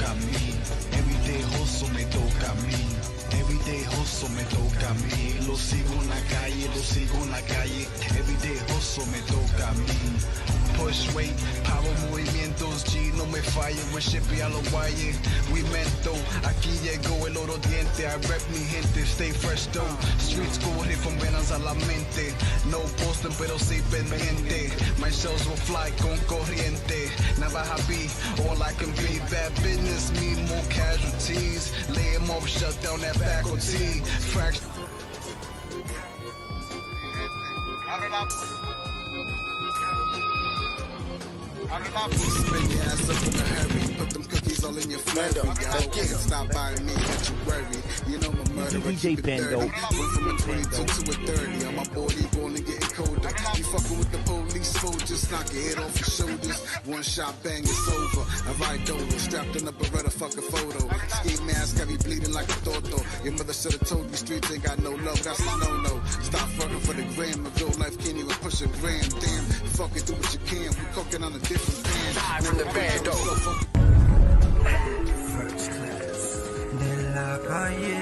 toca a mí. Everyday hustle me toca a mí. Everyday hustle me toca a mí. Lo sigo en la calle, lo sigo en la calle. Everyday hustle me toca a mí. Push weight, power movimientos, G no me falle, Reshippy a lo guaye, we mento, aquí llegó el oro diente, I rep mi gente, stay fresh though, streets corre con venas a la mente, no posten pero sí pendiente, my shells will fly con corriente, Navaha be, all I can be, bad business, me more casualties, lay them off, shut down that faculty, fraction. Spin your ass up in a hurry. Put them cookies all in your flurry. I can't stop buying me, don't you worry. You know my murderer, DJ Bando. Went from a 22 to a 30. On my body, only getting colder. You fucking with the police soldiers, knock your head off your shoulders. One shot, bang, it's over. I ride over, strapped in a Beretta, fuck a photo. Ski mask, got me bleeding like a toto. Your mother should've told me streets ain't got no love, that's a no-no. Stop fucking for the gram, a real life can't even push a gram. Damn, fuck it, do what you can. We cooking on a different pan. Live from the band, First class de la calle,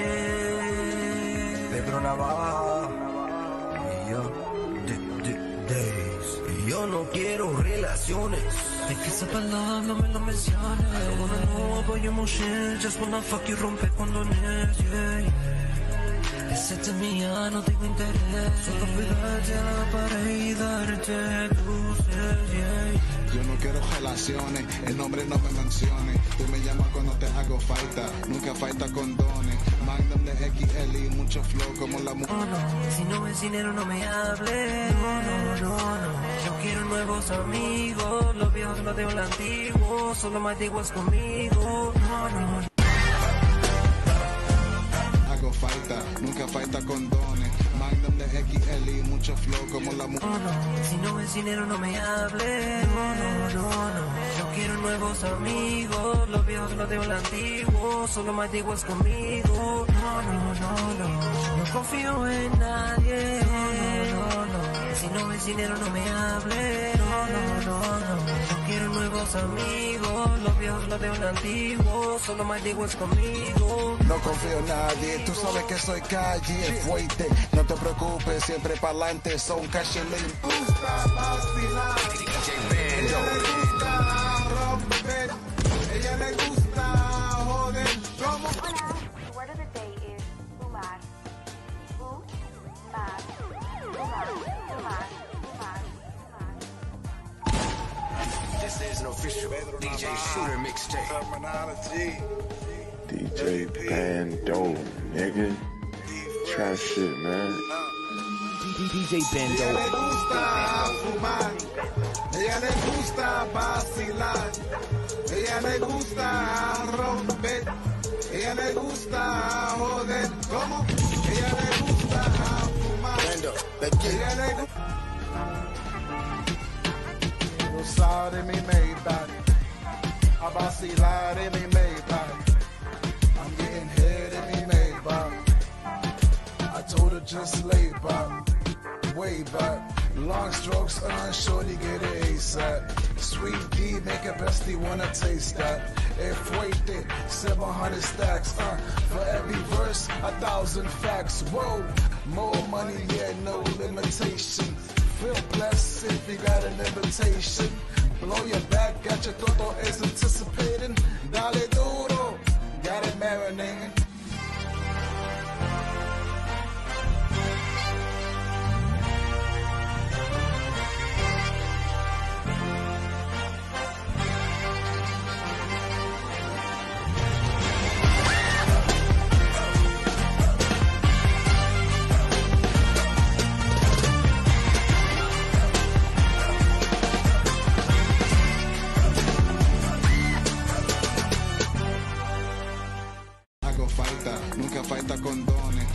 Pedro Navaha, y yo, days. Y yo no quiero relaciones. De que esa palabra no me lo menciones. I don't wanna know about your emotions. Just wanna fuck you, rompe condones, yeah. Ese mía, no tengo interés. Solo pegarte a la pared y darte dulces, yeah. Yo no quiero relaciones, el nombre no me mencione. Tú me llamas cuando te hago falta, nunca falta condones. Magnum de XL y mucho flow como la mujer. No, si no es dinero no me hables. No. Yo quiero nuevos amigos, los viejos no tengo el antiguo. Solo más antiguos conmigo. No. Hago falta, nunca falta condones. Magnum de XL y mucho flow como la mujer. No, si no es dinero no me hables. No. Yo quiero nuevos amigos, los viejos no tengo el antiguo. Solo más antiguos conmigo. No confío en nadie. No. Si no es dinero no me hables. No. Yo quiero nuevos amigos, los viejos no tengo el antiguo. Solo más antiguos conmigo. No confío en nadie, tú sabes que soy calle, Fuerte. No te preocupes, siempre pa'lante, son cash and lean. Gusta vacilar, ella le gusta romper, ella le gusta joder. ¿Cómo? Hola, the word of the day is fumar. Fumar. This is an official DJ Shooter mixtape. Terminology. DJ Bando, nigga. Trap shit, man. DJ Bando. Ella le gusta fumar, ella le gusta vacilar, ella le gusta romper, ella le gusta joder. ¿Cómo? Ella le gusta fumar, ella le gusta usar en mi Maybach, a vacilar en mi Maybach. I'm getting head in me Maybach. I told her just lay back, way back. Long strokes on shorty get it ASAP. Sweet D make a bestie wanna taste that. Fuerte, 700 stacks. For every verse, 1,000 facts. Whoa, more money, yeah, no limitation. Feel blessed if you got an invitation. Blow your back, got your toto is anticipating. Dale duro, got it marinating. Nunca falta condones.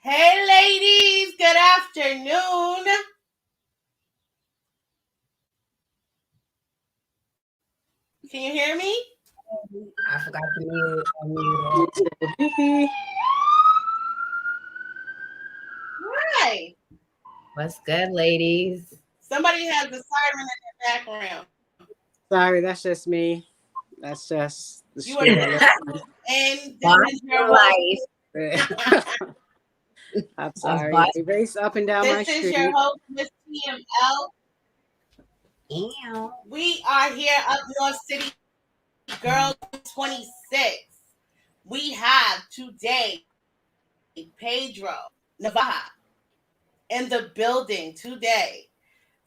Hey, ladies. Good afternoon. Can you hear me? I forgot to mute. Hi. What's good, ladies? Somebody has a siren in the background. Sorry, that's just me. That's just the You are street. and this is your life. I'm sorry. We race up and down my This street. is your host, Miss TML. Ew. We are here up North City, Girlz 26. We have today Pedro Navaha in the building today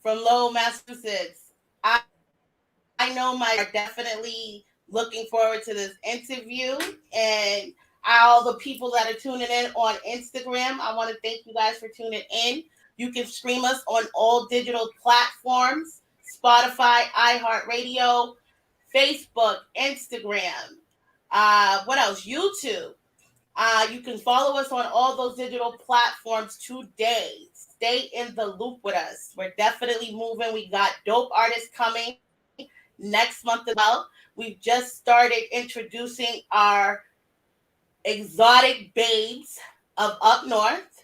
from Lowell, Massachusetts. I know my are definitely looking forward to this interview, and all the people that are tuning in on Instagram, I want to thank you guys for tuning in. You can stream us on all digital platforms: Spotify, iHeartRadio, Facebook, Instagram. What else? YouTube. You can follow us on all those digital platforms today. Stay in the loop with us. We're definitely moving. We got dope artists coming next month as well. We've just started introducing our exotic babes of Upnorth.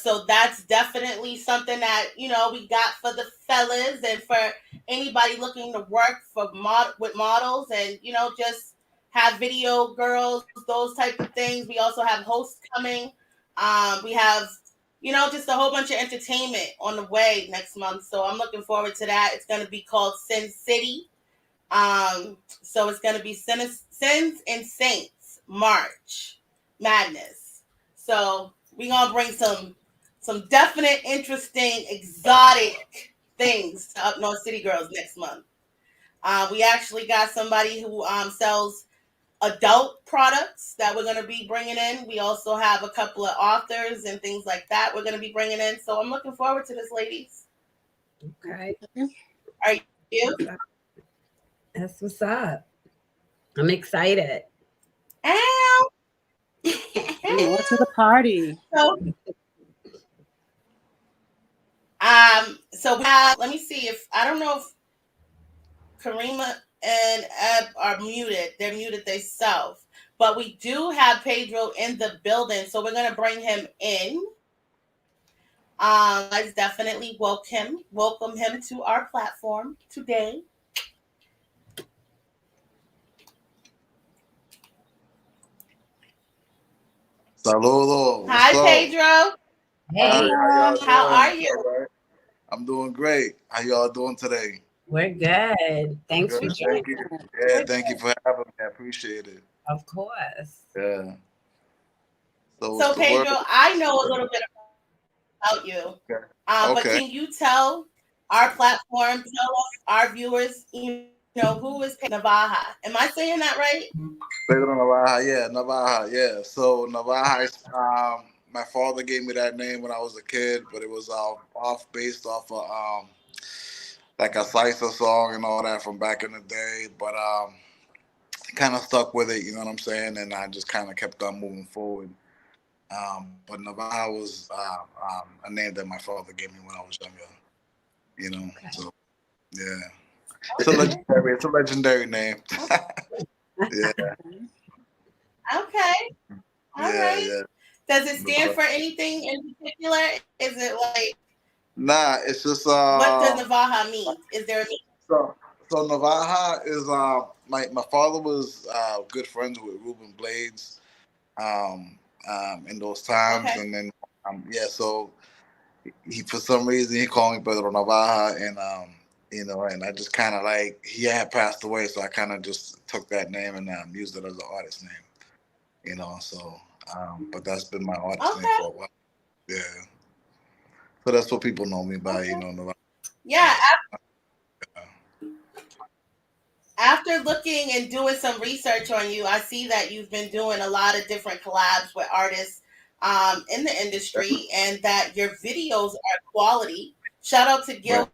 So that's definitely something that, you know, we got for the fellas and for anybody looking to work for with models and, you know, just have video girls, those type of things. We also have hosts coming. We have, you know, just a whole bunch of entertainment on the way next month. So I'm looking forward to that. It's going to be called Sin City. So it's going to be Sins and Saints March Madness. So we're going to bring some definite, interesting, exotic things to Up North City Girls next month. We actually got somebody who sells adult products that we're going to be bringing in. We also have a couple of authors and things like that we're going to be bringing in. So I'm looking forward to this, ladies. Okay. Are you? That's what's up. I'm excited. Ow. More to the party. So we have, let me see if, I don't know if Karima and Eb are muted. They're muted themselves. But we do have Pedro in the building, so we're going to bring him in. Let's definitely welcome him to our platform today. Saludo. Hi, Pedro. Hey, how are you? Right. I'm doing great. How y'all doing today? We're good. Thanks for joining. Thank you. Yeah, thank you for having me. I appreciate it. Of course. Yeah. So Pedro, I know a little bit about you. Okay. But can you tell our platform, tell us, our viewers, you know, who is Pedro Navaha? Am I saying that right? Pedro Navaha, yeah, Navaha, yeah. So Navaha is, my father gave me that name when I was a kid, but it was based off of like a salsa song and all that from back in the day. But kind of stuck with it, you know what I'm saying? And I just kind of kept on moving forward. But Navaha was a name that my father gave me when I was younger. You know, okay. So yeah, it's a legendary name. Yeah. Okay. All right. Yeah. Does it stand for anything in particular? Is it like? Nah, it's just. What does Navaha mean? Is there a meaning? So Navaha is my father was good friends with Ruben Blades, in those times, okay. And then so he for some reason he called me Pedro Navaha, and you know, and I just kind of like he had passed away, so I kind of just took that name and used it as an artist name, you know. So, but that's been my artist name for a while. Yeah. So that's what people know me by, you know, Navaha. Yeah. After looking and doing some research on you, I see that you've been doing a lot of different collabs with artists in the industry, and that your videos are quality. Shout out to Gil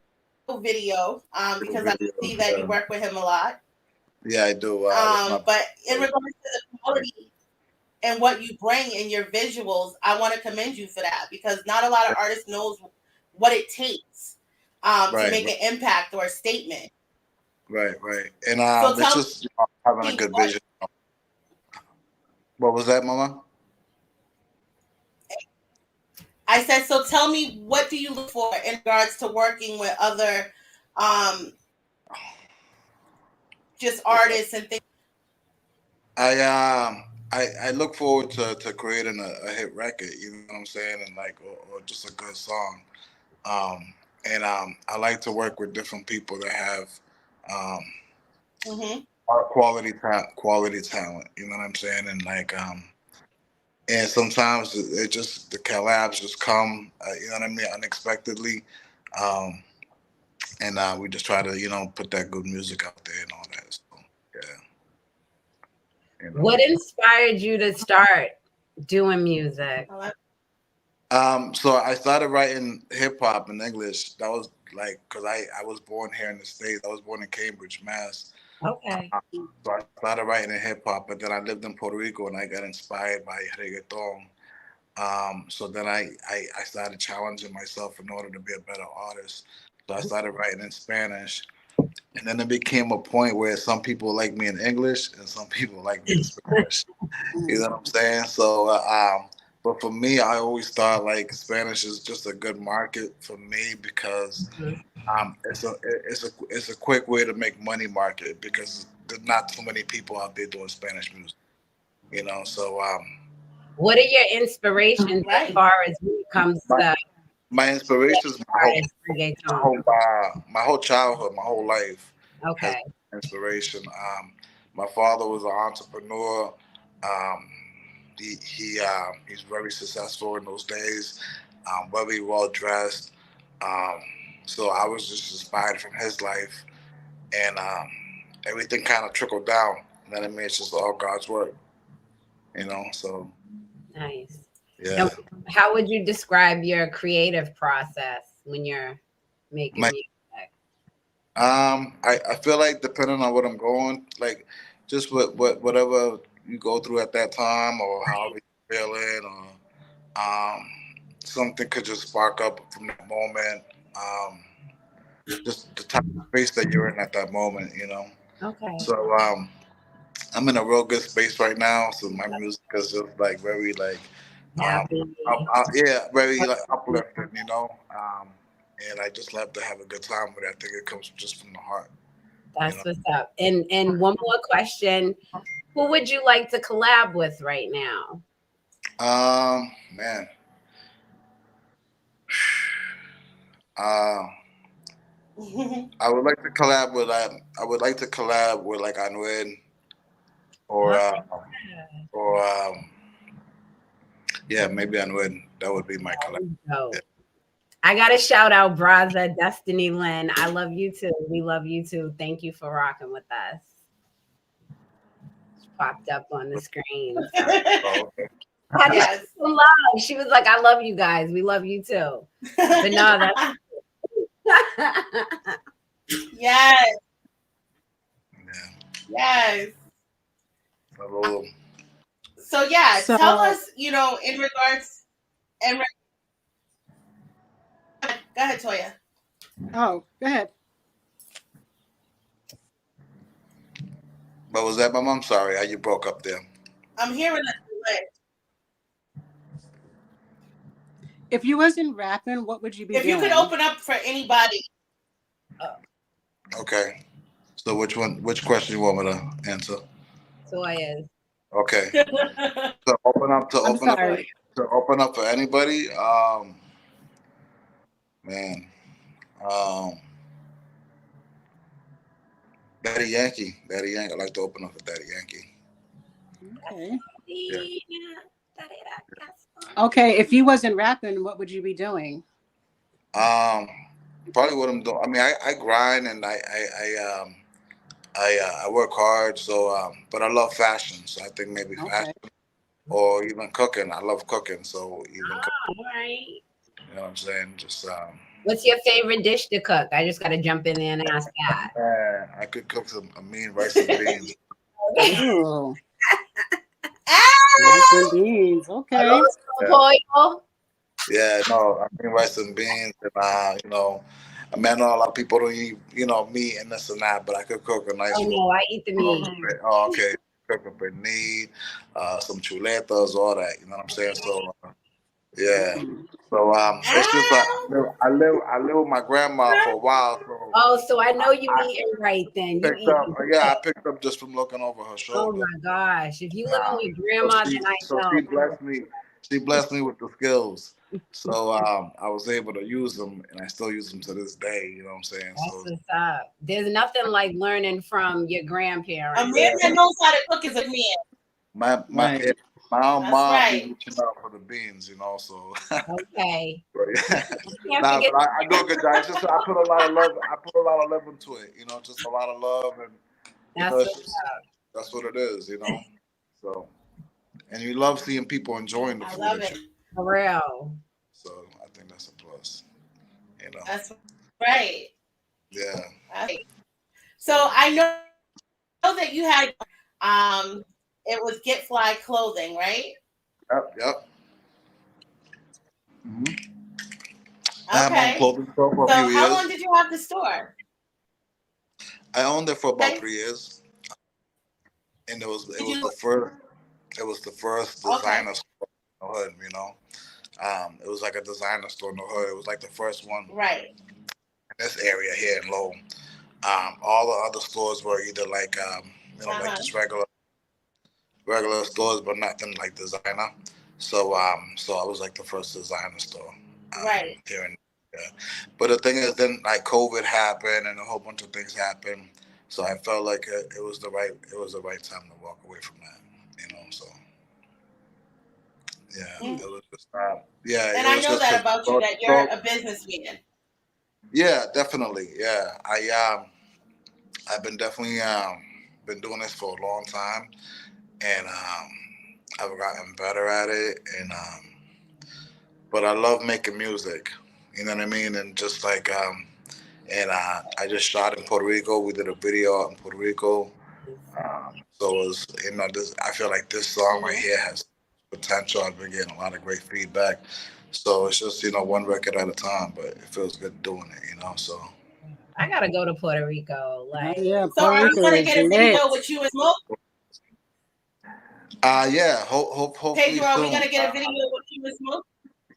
Video because I see that you work with him a lot. Yeah, I do. But in regards to the quality, and what you bring in your visuals, I want to commend you for that, because not a lot of artists knows what it takes to make an impact or a statement. Right. And So it's just having a good vision. What was that, Mama? I said, so tell me, what do you look for in regards to working with other just artists and things? I look forward to creating a hit record, you know what I'm saying, and like or just a good song. And I like to work with different people that have quality talent, you know what I'm saying, and like and sometimes it just the collabs just come, you know what I mean, unexpectedly, and we just try to put that good music out there and all that. So yeah. What inspired you to start doing music? So I started writing hip hop in English. That was like because I was born here in the States. I was born in Cambridge, Mass. Okay. So I started writing in hip hop, but then I lived in Puerto Rico and I got inspired by reggaeton. So then I started challenging myself in order to be a better artist. So I started writing in Spanish. And then it became a point where some people like me in English and some people like me in Spanish. You know what I'm saying? So, but for me, I always thought like Spanish is just a good market for me because it's a quick way to make money market because there's not too many people out there doing Spanish music. So what are your inspirations as far as when it comes to my inspirations? My whole childhood, my whole life. Okay. Has inspiration. My father was an entrepreneur. He's very successful in those days. Very well dressed. So I was just inspired from his life, and everything kind of trickled down. You know what I mean? It's just all God's work. So nice. Yeah. Now, how would you describe your creative process when you're making music? I feel like depending on what I'm going, like just whatever you go through at that time or however you're feeling, or something could just spark up from that moment. Just the type of space that you're in at that moment, Okay. So I'm in a real good space right now. So my music is just like very like very like uplifting, and I just love to have a good time with it. I think it comes just from the heart. That's what's up. And one more question. Who would you like to collab with right now? Man. I would like to collab with like Anuel or maybe Anuel. That would be my collab. Yeah. I got to shout out Braza, Destiny Lynn. I love you too. We love you too. Thank you for rocking with us. It's popped up on the screen. So. Yes. Love. She was like, I love you guys. We love you too. But no, that's yes. Yes. So tell us, in regards go ahead, Toya. Oh, go ahead. What was that, Mom? I'm sorry. You broke up there. I'm hearing that. If you wasn't rapping, what would you be doing? If you could open up for anybody. Okay. So which question you want me to answer? Toya's. Okay. So open up for anybody. Man. Daddy Yankee. I like to open up for Daddy Yankee. Okay. Yeah. Okay. If you wasn't rapping, what would you be doing? Probably what I'm doing. I mean, I grind and I work hard. So, but I love fashion. So I think maybe fashion or even cooking. I love cooking. So even cooking. Right. You know what I'm saying? Just what's your favorite dish to cook? I just got to jump in there and ask that. I could cook some mean rice and beans. Ooh. Rice and beans. Okay. Pollo. Yeah, no, I mean rice and beans, and you know, I mean, I know a lot of people don't eat, you know, meat and this and that, but I could cook a nice Oh roast. no, I eat the meat. Oh, okay. Cook a pernil, some chuletas, all that. You know what I'm saying? So, yeah. So, it's just like I live with my grandma for a while. So Oh, so I know you I eating right then. You picked up, eating. yeah, I picked up just from looking over her Oh shoulder. my gosh! If you living with So grandma, she, then I so know. she blessed me. She blessed me with the skills. So I was able to use them, and I still use them to this day. You know what I'm saying? That's So what's up. There's nothing like learning from your A grandparents. man that knows how to cook is a man. my Right. my own That's mom be right. reaching out for the beans, you know. So Okay. yeah. Can't Nah, forget. but I do a good job. It's just I put a lot of love. I put a lot of love into it. You know, just a lot of love, and you That's know, it's what's just up. that's what it is. You know. So and you love seeing people enjoying the I food love that it. you. For real. So I think that's a plus. You know. That's right. Yeah. That's right. So I know that you had it was Get Fly clothing, right? Yep. Yep. I had my own Okay. clothing store for a So few how long years. did you have the store? I owned it for about Okay. 3 years, and Did you it was the first okay. designer store in the hood. You know, it was like a designer store in the hood. It was like the first one Right. in this area here in Lowell. All the other stores were either like you know like Uh-huh. just regular stores, but nothing like designer. So I was like the first designer store Right. here in. Yeah. But the thing is, then like COVID happened and a whole bunch of things happened. So I felt like it was the right time to walk away from that. You know, so yeah, Mm. it was just yeah, And it I was know just that because about you that you're a businessman. yeah, definitely, yeah. I've been definitely been doing this for a long time, and I've gotten better at it, and but I love making music. You know what I mean? And just like and I just shot in Puerto Rico. We did a video out in Puerto Rico. So it was, you know, this. I feel like this song right Mm-hmm. here has potential. I've been getting a lot of great feedback. So it's just, you know, one record at a time, but it feels good doing it, you know. So I gotta go to Puerto Rico. Oh, Like, yeah, So Puerto are we Rico gonna is get a video lit. with you and Smoke? yeah, hopefully Pedro, are we soon. gonna get a video with you and Smoke?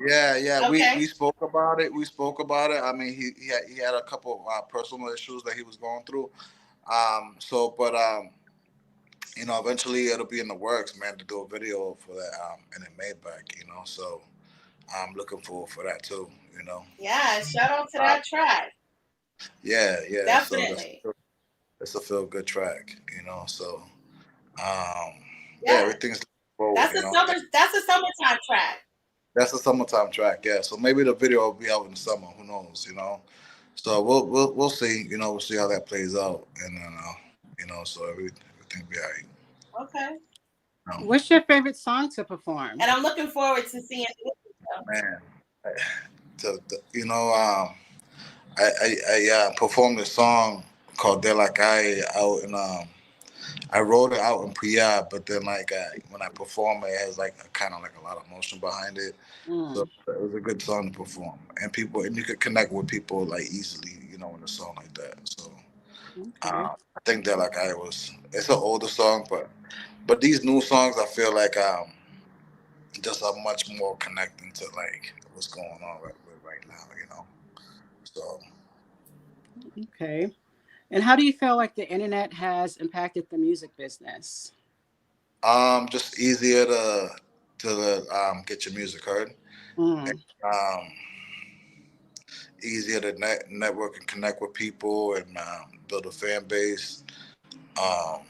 Yeah, we Okay. spoke about it. We spoke about it. I mean, he had a couple of personal issues that he was going through. But you know, eventually it'll be in the works, man, to do a video for that and it made back, you know. So I'm looking forward for that too, you know. Yeah, shout out to Uh, that track. yeah. So Definitely. that's a feel good track, you know. So um, yeah, Yeah. everything's forward, you know. That's a summertime track. That's a summertime track, yeah. So maybe the video will be out in the summer. Who knows, you know? So we'll see. You know, we'll see how that plays out, and then you know, so everything be alright. Okay. What's your favorite song to perform? And I'm looking forward to seeing it. Man, you know, I performed a song called "De La Calle" out in I wrote it out in Priya, but then like when I perform it, it has like kind of like a lot of emotion behind it. So Mm, it was a good song to perform, and you could connect with people like easily, you know, in a song like that. So okay. I think that like it's an older song, but these new songs I feel like just are much more connecting to like what's going on right now, you know. So Okay. And how do you feel like the internet has impacted the music business? just easier to get your music heard. Mm, Um, easier to network and connect with people and build a fan base. Um,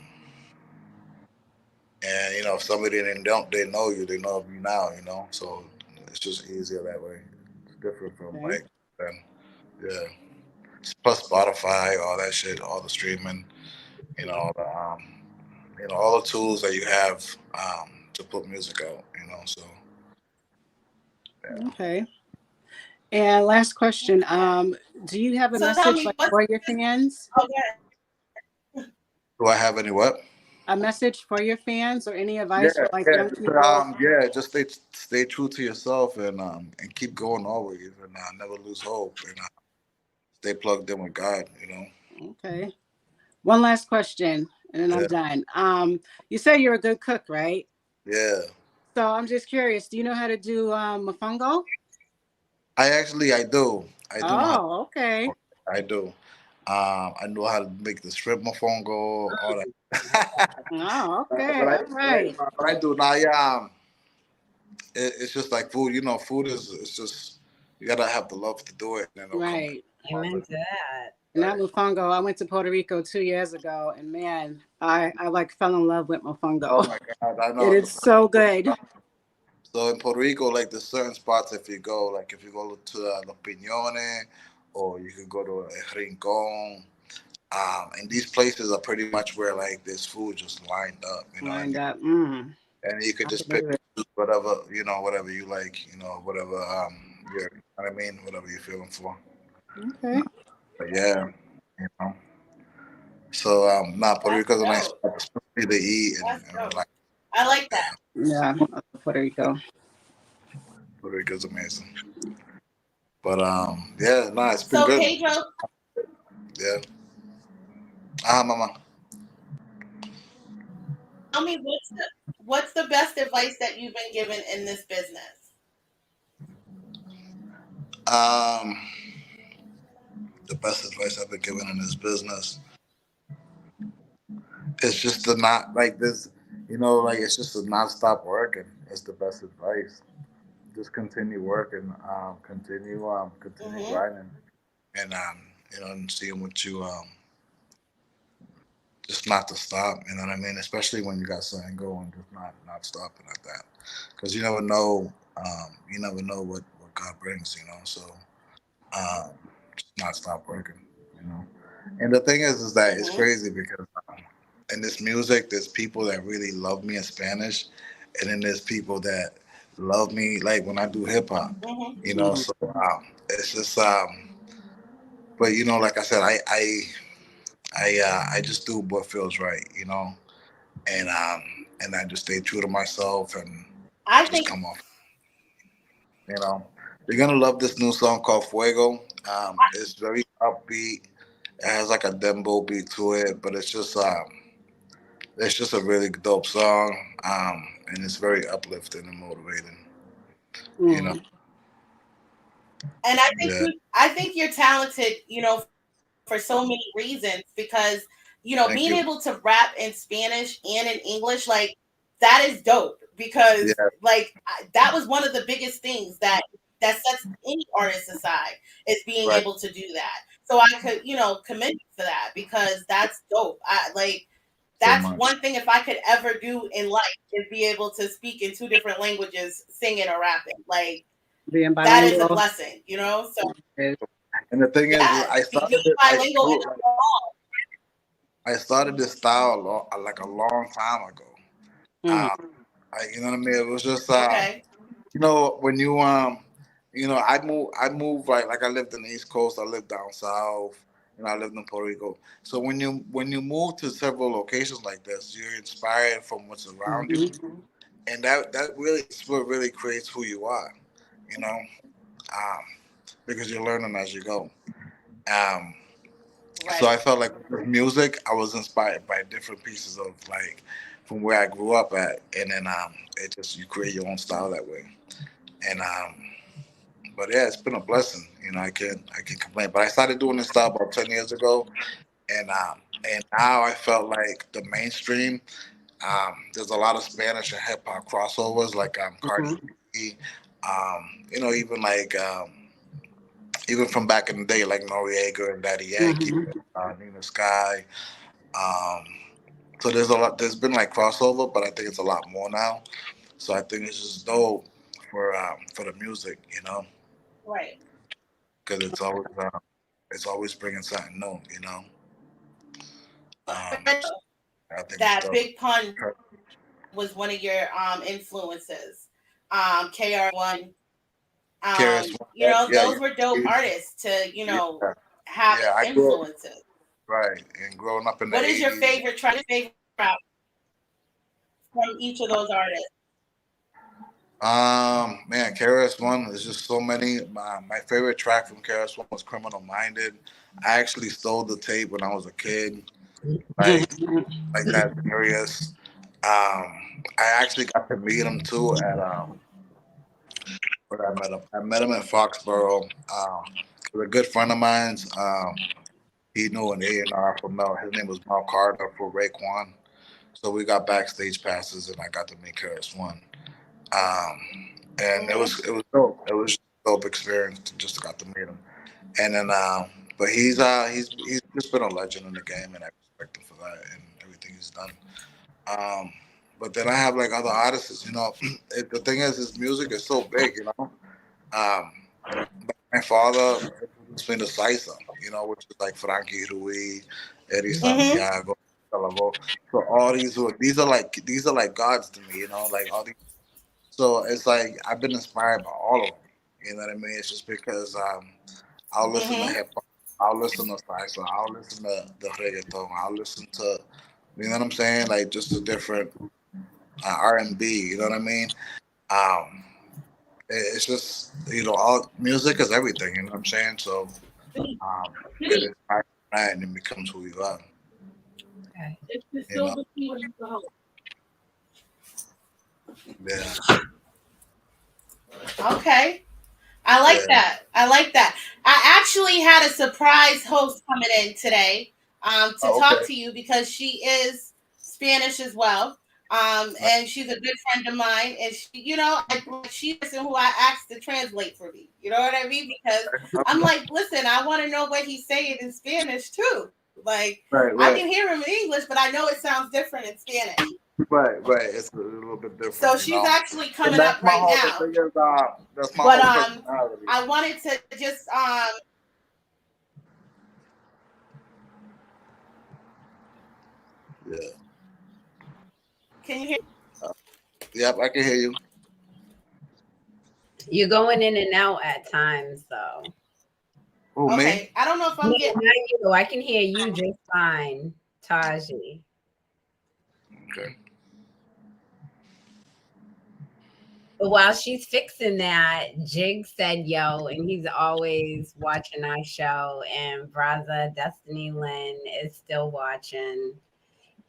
and you know, if somebody they know you, they know of you now. You know, so it's just easier that way. It's different from okay. like then, yeah. Plus Spotify, all that shit, all the streaming, you know, all the tools that you have to put music out. You know, so yeah. Okay. And last question. Do you have a So tell message me like what's for your fans? okay. Do I have any what? a message for your fans or any Yeah, advice for like yeah, young people? just stay true to yourself and keep going always and never lose hope and stay plugged in with God. You know. Okay. One last question, and then I'm Yeah, done. You say you're a good cook, right? yeah. So I'm just curious. Do you know how to do mofongo? I do. I do know how. Oh, okay. I do. I know how to make the shrimp mofongo, all that. Oh, but okay. I, All but I, right. but I do now. Yeah, it's just like food. You know, food is it's just you gotta have the love to do it, and then it'll come. Right. Amen to that. And that mofongo, I went to Puerto Rico 2 years ago, and man, I like fell in love with Oh mofongo. my God, I It know. is so good. So in Puerto Rico, like there's certain spots if you go, like if you go to La Piñone, or you could go to El Rincon. And these places are pretty much where like there's food just lined up. You know what I Lined mean? up. And you could I just pick believe it. whatever whatever you like. You know, whatever you know what I mean, whatever you're feeling for. Okay. But yeah, you know. So Puerto That's Rico's a nice dope. spot, especially to eat That's and dope. relax. I like that. Yeah, Puerto Rico. Puerto Rico's amazing. But yeah, nah, it's been So good. Pedro, Yeah. Mama. tell me what's the best advice that you've been given in this business? Um, the best advice I've been given in this business is just to not like this, like it's just to not stop working. It's the best advice. Just continue working, continue Mm-hmm. grinding, and and seeing what you just not to stop. You know what I mean? Especially when you got something going, just not stopping at that, because you never know what God brings. So um, just not stop working. You know. And the thing is that it's Mm-hmm. crazy because in this music, there's people that really love me in Spanish, and then there's people that love me like when I do hip hop. Mm-hmm. So it's just but like I said, I just do what feels right. And I just stay true to myself and I just think come off. You know, you're gonna love this new song called Fuego. It's very upbeat. It has like a dembo beat to it, but it's just a really dope song, and it's very uplifting and motivating. You know, Mm. and yeah, I think you're talented, for so many reasons because thank being you. able to rap in Spanish and in English, like that is dope because Yeah, that was one of the biggest things that sets any artist aside is being right, able to do that. So I could commend you for that because that's dope. so That's much. one thing if I could ever do in life is be able to speak in two different languages, singing or rapping. Like Being that is a bilingual. blessing. So And the thing is, yes, being bilingual in a song. I started this style like a long time ago. Mm. Um, you know what I mean? It was just Okay. when I moved like I lived in the East Coast, I lived down south, I lived in Puerto Rico. So when you move to several locations like this, you're inspired from what's around you, Mm-hmm. and that really is what really creates who you are, you know, um, because you're learning as you go. Um, so I Right. felt like with music, I was inspired by different pieces of like from where I grew up at, and then it just you create your own style that way. And but yeah, it's been a blessing. I can complain. But I started doing this style about 10 years ago, and now I felt like the mainstream. There's a lot of Spanish and hip hop crossovers, like Cardi Mm-hmm. B. Even like even from back in the day, like Noriega and Daddy Yankee, Mm-hmm. Nina Sky. Um, so there's a lot. There's been like crossover, but I think it's a lot more now. So I think it's just dope for the music, Right. because it's always bringing something new. I think it's That dope. Big Pun was one of your influences. KR1. KRS yeah, Those were dope artists to, yeah, have yeah. as influences. Right, and growing up in the What is your '80s. favorite track? Favorite rap? from each of those artists? Man, KRS-One, there's just so many. My favorite track from KRS-One was Criminal Minded. I actually stole the tape when I was a kid. Like that serious. I actually got to meet him too at where I met him. I met him in Foxborough. A good friend of mine's. He knew an A&R from Mel. His name was Mel Carter for Raekwon. So we got backstage passes, and I got to meet KRS-One. And it was dope. It was a dope experience. Just got to meet him. And then, but he's just been a legend in the game, and I respect him for that and everything he's done. But then I have like other artists, you know. The thing is, his music is so big, you know. My father listened to salsa, you know, which is like Frankie Rui, Eddie Santiago, so all these are like gods to me, you know, like all these. So it's like I've been inspired by all of them. You know what I mean? It's just because I'll listen to hip hop, I'll listen to salsa, I'll listen to the reggaeton, I'll listen to, you know what I'm saying? Like just a different R&B. You know what I mean? It's just, you know, all music is everything. You know what I'm saying? So it is and it becomes who you are. Okay. You know? Yeah. Okay. I like that. I like that. I actually had a surprise host coming in today to talk to you because she is Spanish as well. And she's a good friend of mine. And she, you know, she's who I asked to translate for me. You know what I mean? Because I'm like, listen, I want to know what he's saying in Spanish too. Like, I can hear him in English, but I know it sounds different in Spanish. Right. It's a little bit different. So she's actually coming up right now. That's my but personality. I wanted to just Yeah. Can you hear? Yep, I can hear you. You're going in and out at times, though. Oh, okay. Me? I don't know if I'm getting you. I can hear you just fine, Taji. Okay. But while she's fixing that, Jig said yo, and he's always watching our show. And Braza Destiny Lynn is still watching.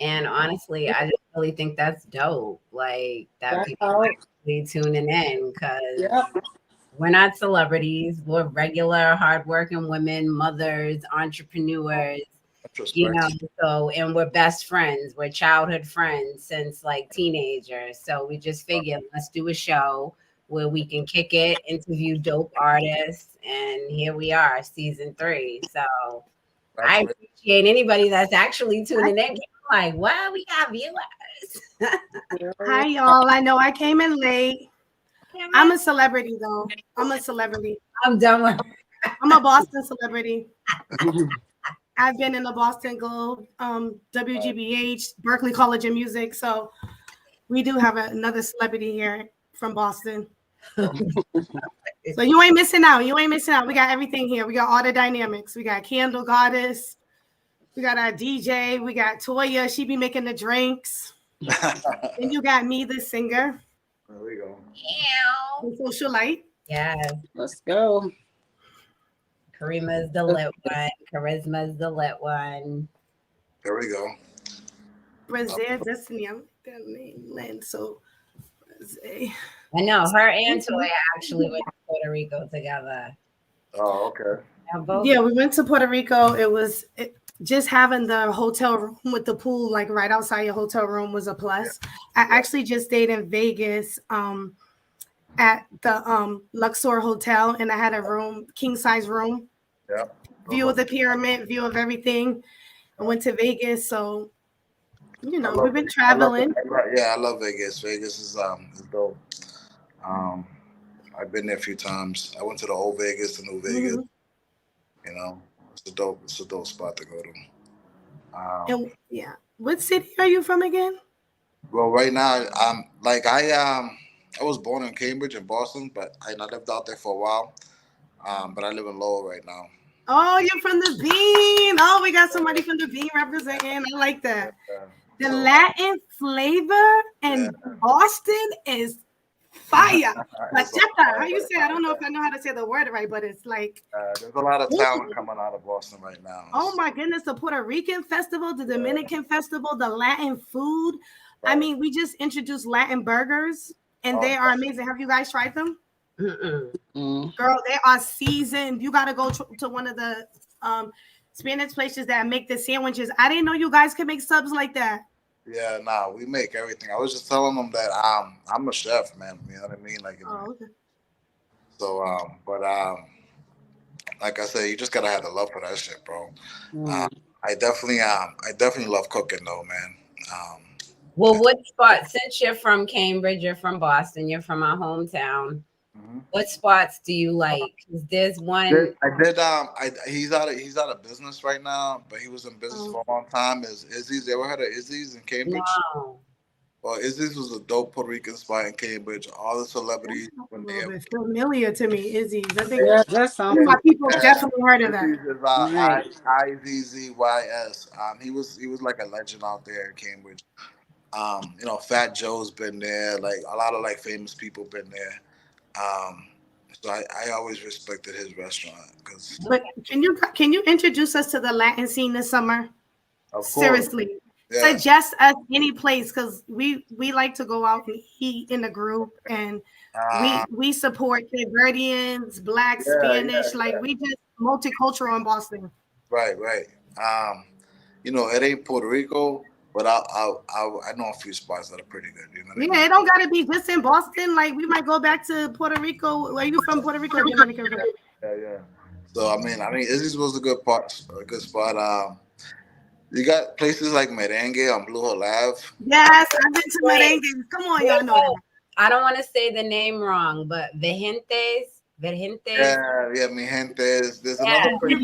And honestly, I just really think that's dope. Like that people are actually tuning in because we're not celebrities. We're regular, hardworking women, mothers, entrepreneurs. You know, so and we're best friends. We're childhood friends since like teenagers. So we just figured let's do a show where we can kick it, interview dope artists, and here we are, season 3. So I appreciate anybody that's actually tuning in. Like, wow, we got viewers. Hi, y'all. I know I came in late. I'm a celebrity, though. I'm a celebrity. I'm done with I'm a Boston celebrity. I've been in the Boston Globe, WGBH, Berklee College of Music. So we do have another celebrity here from Boston. So you ain't missing out. You ain't missing out. We got everything here. We got all the dynamics. We got Candle Goddess. We got our DJ. We got Toya. She be making the drinks. Then you got me, the singer. There we go. The socialite. Yes. Let's go. Karima's the lit one. Charisma's the lit one. There we go. Brazil Destiny. I'm that name, Lynn. So Brazil. I know her and Toya actually went to Puerto Rico together. Oh, okay. Yeah, we went to Puerto Rico. Just having the hotel room with the pool like right outside your hotel room was a plus. I actually just stayed in Vegas at the Luxor Hotel, and I had a room, king size room. Yeah. View of the pyramid, view of everything. I went to Vegas, so you know we've been traveling. I love Vegas. Vegas is dope. I've been there a few times. I went to the old Vegas, the new Vegas. You know, it's a dope spot to go to. And yeah, what city are you from again? Well, right now, I was born in Cambridge in Boston, but I lived out there for a while. But I live in Lowell right now. Oh, you're from the Bean. Oh, we got somebody from the Bean representing. I like that. The Latin flavor in Boston is fire. Bachata. How you say? I don't know if I know how to say the word right, but it's like there's a lot of talent coming out of Boston right now. Oh my goodness, the Puerto Rican festival, the Dominican festival, the Latin food. Right. I mean, we just introduced Latin burgers and they are amazing. Have you guys tried them? Girl, they are seasoned. You got to go to one of the Spanish places that make the sandwiches. I didn't know you guys could make subs like that. Yeah, nah, we make everything. I was just telling them that I'm a chef, man. You know what I mean? Like, okay. So, like I said, you just gotta have the love for that shit, bro. I definitely love cooking, though, man. Well, what spot? Since you're from Cambridge, you're from Boston, you're from our hometown. What spots do you like? There's one. He's out of business right now, but he was in business for a long time. Is Izzy's? You ever heard of Izzy's in Cambridge? No. Well, Izzy's was a dope Puerto Rican spot in Cambridge. All the celebrities when they familiar to me, Izzy's. I think that sounds. My people definitely heard of that. Izzy's IZZYS. He was like a legend out there in Cambridge. You know, Fat Joe's been there. Like a lot of like famous people been there. So I always respected his restaurant. But can you introduce us to the Latin scene this summer? Of course. Seriously, suggest us any place because we like to go out and eat in a group and we support Cape Verdeans, Black, Spanish, we just multicultural in Boston. Right. You know, it ain't Puerto Rico. But I know a few spots that are pretty good. You know what I mean? It don't gotta be just in Boston. Like we might go back to Puerto Rico. Are you from Puerto Rico? Yeah. So I mean, Izzy's was a good spot. You got places like Merengue on Blue Hill Ave. Yes, I've been to Merengue. Come on, y'all know that. I don't want to say the name wrong, but Vergentes. Yeah, mi gentes. There's another place.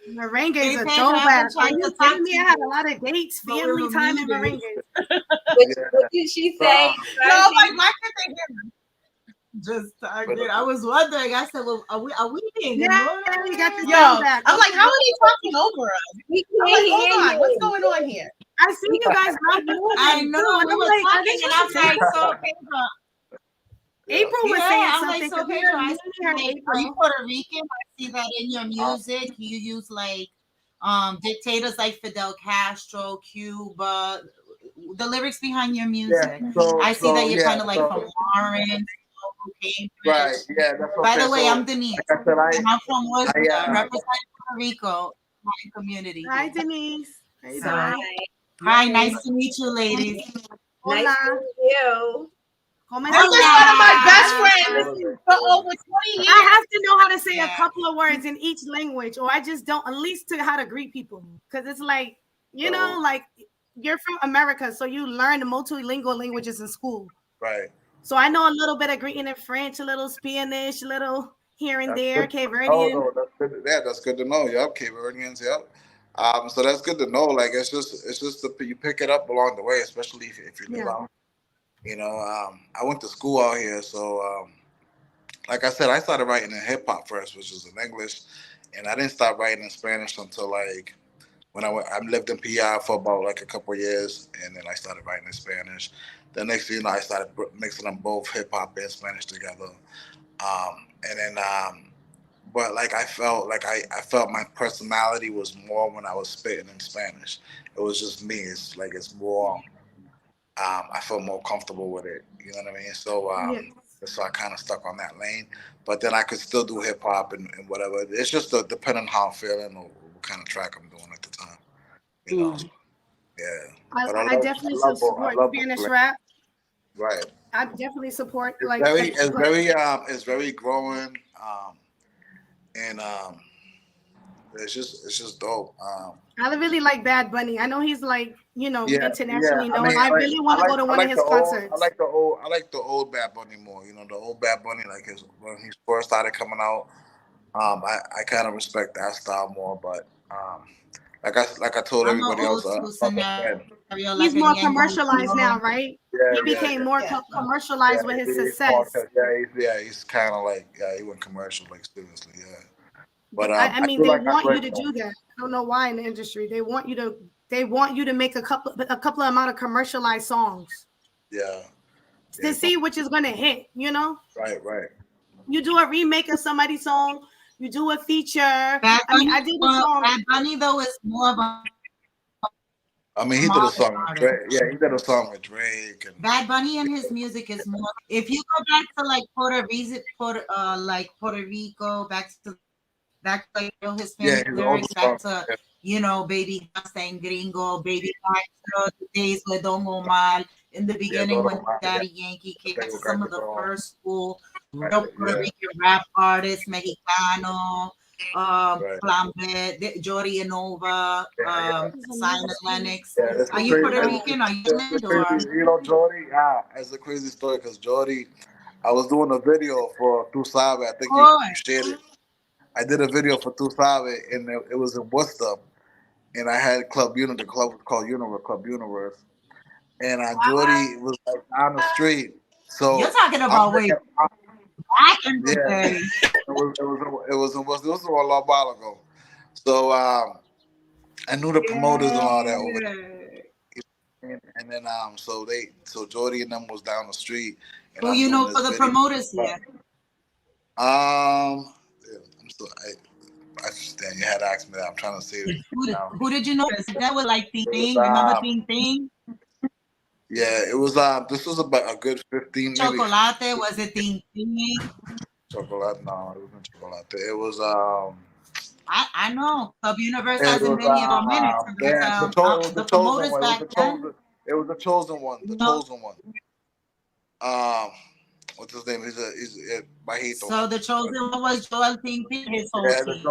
Merengue is a throwback. Are you telling me I had a lot of dates, family time in Merengue? What did she say? No, why can't they hear me? Just target. I was wondering. I said, "Well, are we being we got this throwback. I'm like, how are they talking over us? I'm like, hold on, what's going on here? I see you guys not moving. I know. We were talking, and I'm like, so April was saying something. So Pedro, I see are you Puerto Rican? I see that in your music. You use like dictators like Fidel Castro, Cuba. The lyrics behind your music. I see that you're kind of like from Lawrence. Right. Yeah. By the way, I'm Denise. And I'm from Woodland, representing Puerto Rico, my community. Hi, Denise. Hi. Nice to meet you, ladies. Nice to meet you. This is one of my best friends for over 20 years. I have to know how to say a couple of words in each language, or I just don't, at least to how to greet people. Because it's like, you know, like you're from America, so you learn the multilingual languages in school. Right. So I know a little bit of greeting in French, a little Spanish, a little here and there, Cape Verdean. Oh, that's good. Yeah, that's good to know. Yep, Cape Verdeans. Yep. So that's good to know. Like it's just you pick it up along the way, especially if you live out. You know, I went to school out here, so like I said, I started writing in hip hop first, which is in English, and I didn't start writing in Spanish until like when I lived in PI for about like a couple of years, and then I started writing in Spanish. The next thing you know, I started mixing them both hip hop and Spanish together, and then but like I felt my personality was more when I was spitting in Spanish. It was just me. It's more. I felt more comfortable with it. You know what I mean? So so I kind of stuck on that lane. But then I could still do hip hop and whatever. It's just depending on how I'm feeling or what kind of track I'm doing at the time. You know? Yeah. I definitely support Spanish rap. Right. I definitely support it's very growing. And it's just dope. I really like Bad Bunny. I know he's like, internationally known. I really want to go to one of his concerts. I like the old Bad Bunny more. You know, the old Bad Bunny, like when he first started coming out. I kind of respect that style more, but like I told everybody else, he's more commercialized now, right? He became more commercialized with his success. He's kind of like he went commercial, like seriously, yeah. But I mean, they want you to do that. I don't know why in the industry they want you to they want you to make a couple amount of commercialized songs. Yeah. To see which is gonna hit, you know? Right. You do a remake of somebody's song, you do a feature. Bad Bunny, I did a song. Bad Bunny though is more of a. I mean, he did a song with Drake. Yeah, he did a song with Drake. And Bad Bunny and his music is more. If you go back to like Puerto Rico, back to like real Hispanic lyrics, back to Baby Hasta en Gringo, Baby Hasta, the days with Don Omar. In the beginning, when Daddy Yankee came, some of the first school Puerto Rican rap artists, Mexicano, Flambe, Jordi Anova, Simon Lennox. Are you Puerto Rican? Are you Jordi? It's a crazy story because Jordi, I was doing a video for Tu Sabe. I think you shared it. I did a video for Tu Sabe, and it was in Worcester, and I had Club Universe. The club was called Club Universe, and Jordi was like down the street. So you're talking about back in the day. It was a long while ago. So I knew the promoters and all that over there. And then so Jordi and them was down the street. And who you know for the promoters here? I understand. You had to ask me that. I'm trying to say it. Who did you know? That was like Thing. Remember Thing? Yeah, it was. This was about a good 15. Chocolate, was it Thing? Chocolate? No, it wasn't Chocolate. It was. I know. Club Universe hasn't been here for a minute. The promoters back then. It was the chosen one. The chosen one. What's his name? He's Bajito. So the chosen one was Joel Thing, his whole team.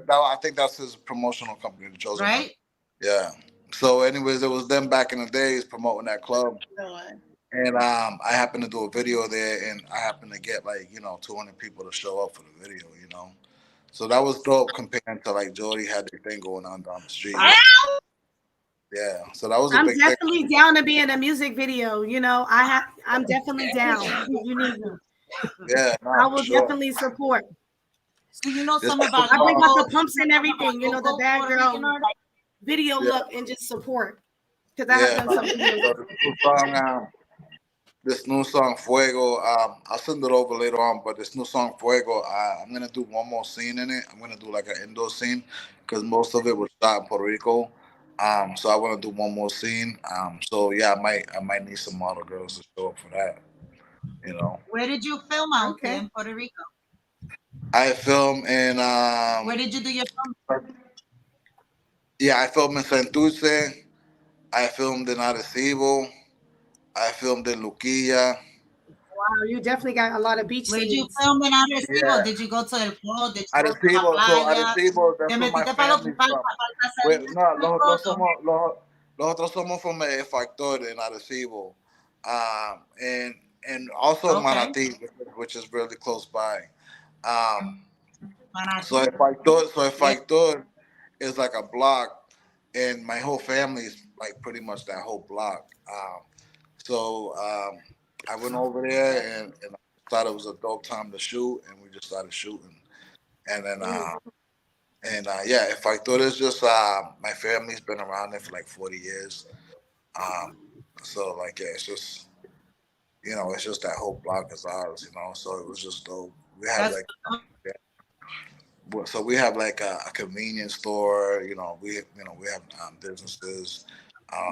I think that's his promotional company, the chosen one. Right? Yeah. So, anyways, it was them back in the days promoting that club, and I happened to do a video there, and I happened to get 200 people to show up for the video, So that was dope compared to like Jordi had their thing going on down the street. Yeah, so that was. I'm definitely down to be in a music video. I'm definitely down. You need me. Yeah, I will definitely support. So something about. I bring out the pumps and everything. The bad girl video look and just support because I have done something. This new song Fuego. I'll send it over later on. But this new song Fuego, I'm gonna do one more scene in it. I'm gonna do like an indoor scene because most of it was shot in Puerto Rico. So I want to do one more scene. So yeah, I might need some model girls to show up for that. Where did you film out there in Puerto Rico? I film in. Where did you do your film? Yeah, I filmed in Santurce. I filmed in Arecibo. I filmed in Luquilla. Wow, you definitely got a lot of beach scenes. Did you film in Arecibo? Yeah. Did you go to El Pueblo? Did you Arecibo, Arecibo, that's where my family's from. No, nosotros somos from El Factor in Arecibo. And also Manatí, which is really close by. So El Factor is like a block, and my whole family is like pretty much that whole block. So I went over there and I thought it was a dope time to shoot, and we just started shooting. And then If I thought it's just my family's been around there for like 40 years. So it's just it's just that whole block is ours, So it was just dope. We have we have like a convenience store, we have businesses.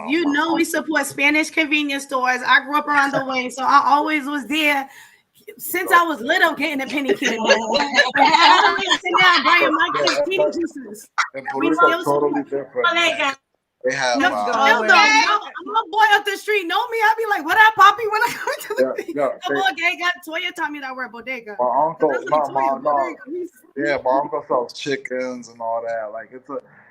We support Spanish convenience stores. I grew up around the way, so I always was there. Since I was little, getting a penny candy. I don't sit down buying my kids penny juices. We still totally different. They have. My boy up the street know me. I be like, "What up, Poppy?" When I come to the bodega, Toya taught me that word bodega. My uncle, my uncle sells chickens and all that. Like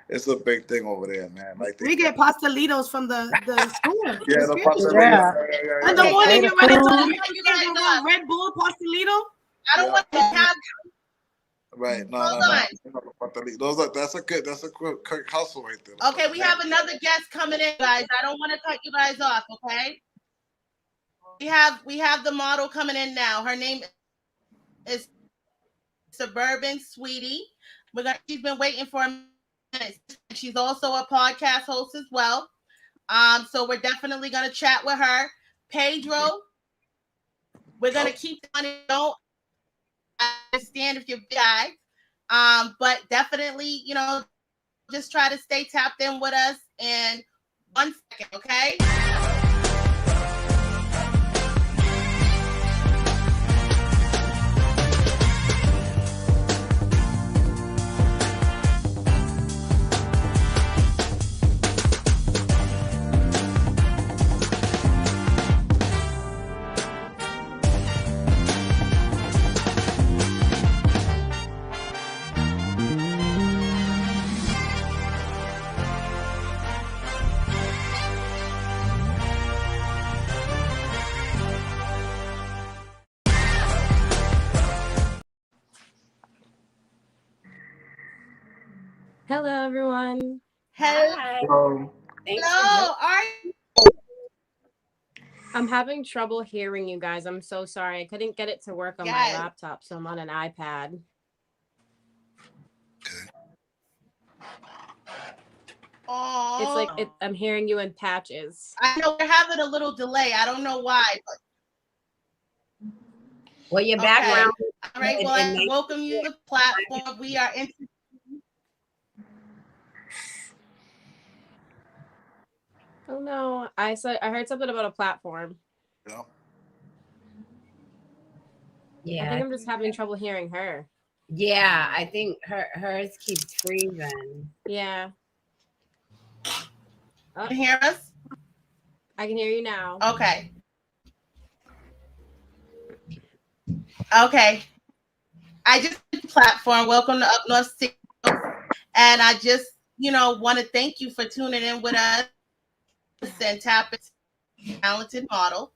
it's a big thing over there, man. Like we get pastelitos from the store. The pastelitos. In the morning, you're ready to Red Bull pastelito. I don't want to have. Right. No. That's a good hustle right there. Okay, we have another guest coming in, guys. I don't want to cut you guys off, okay? We have the model coming in now. Her name is Suburban Sweetie. She's been waiting for a She's also a podcast host as well. So we're definitely gonna chat with her. Pedro, we're gonna keep on it. Don't understand if you're guy. But definitely, just try to stay tapped in with us. And 1 second, okay? Hello, everyone. Hello. Hello. I'm having trouble hearing you guys. I'm so sorry. I couldn't get it to work on my laptop, so I'm on an iPad. It's like I'm hearing you in patches. I know we're having a little delay. I don't know why. But... Well, your background. All right. Well, I welcome you to the platform. We are interested. Oh no! I heard something about a platform. Yeah. I think I'm just having trouble hearing her. Yeah, I think hers keeps freezing. Yeah. You can hear us? I can hear you now. Okay. Okay. I just did the platform. Welcome to Upnorth City. And I just, want to thank you for tuning in with us and tapping talented model.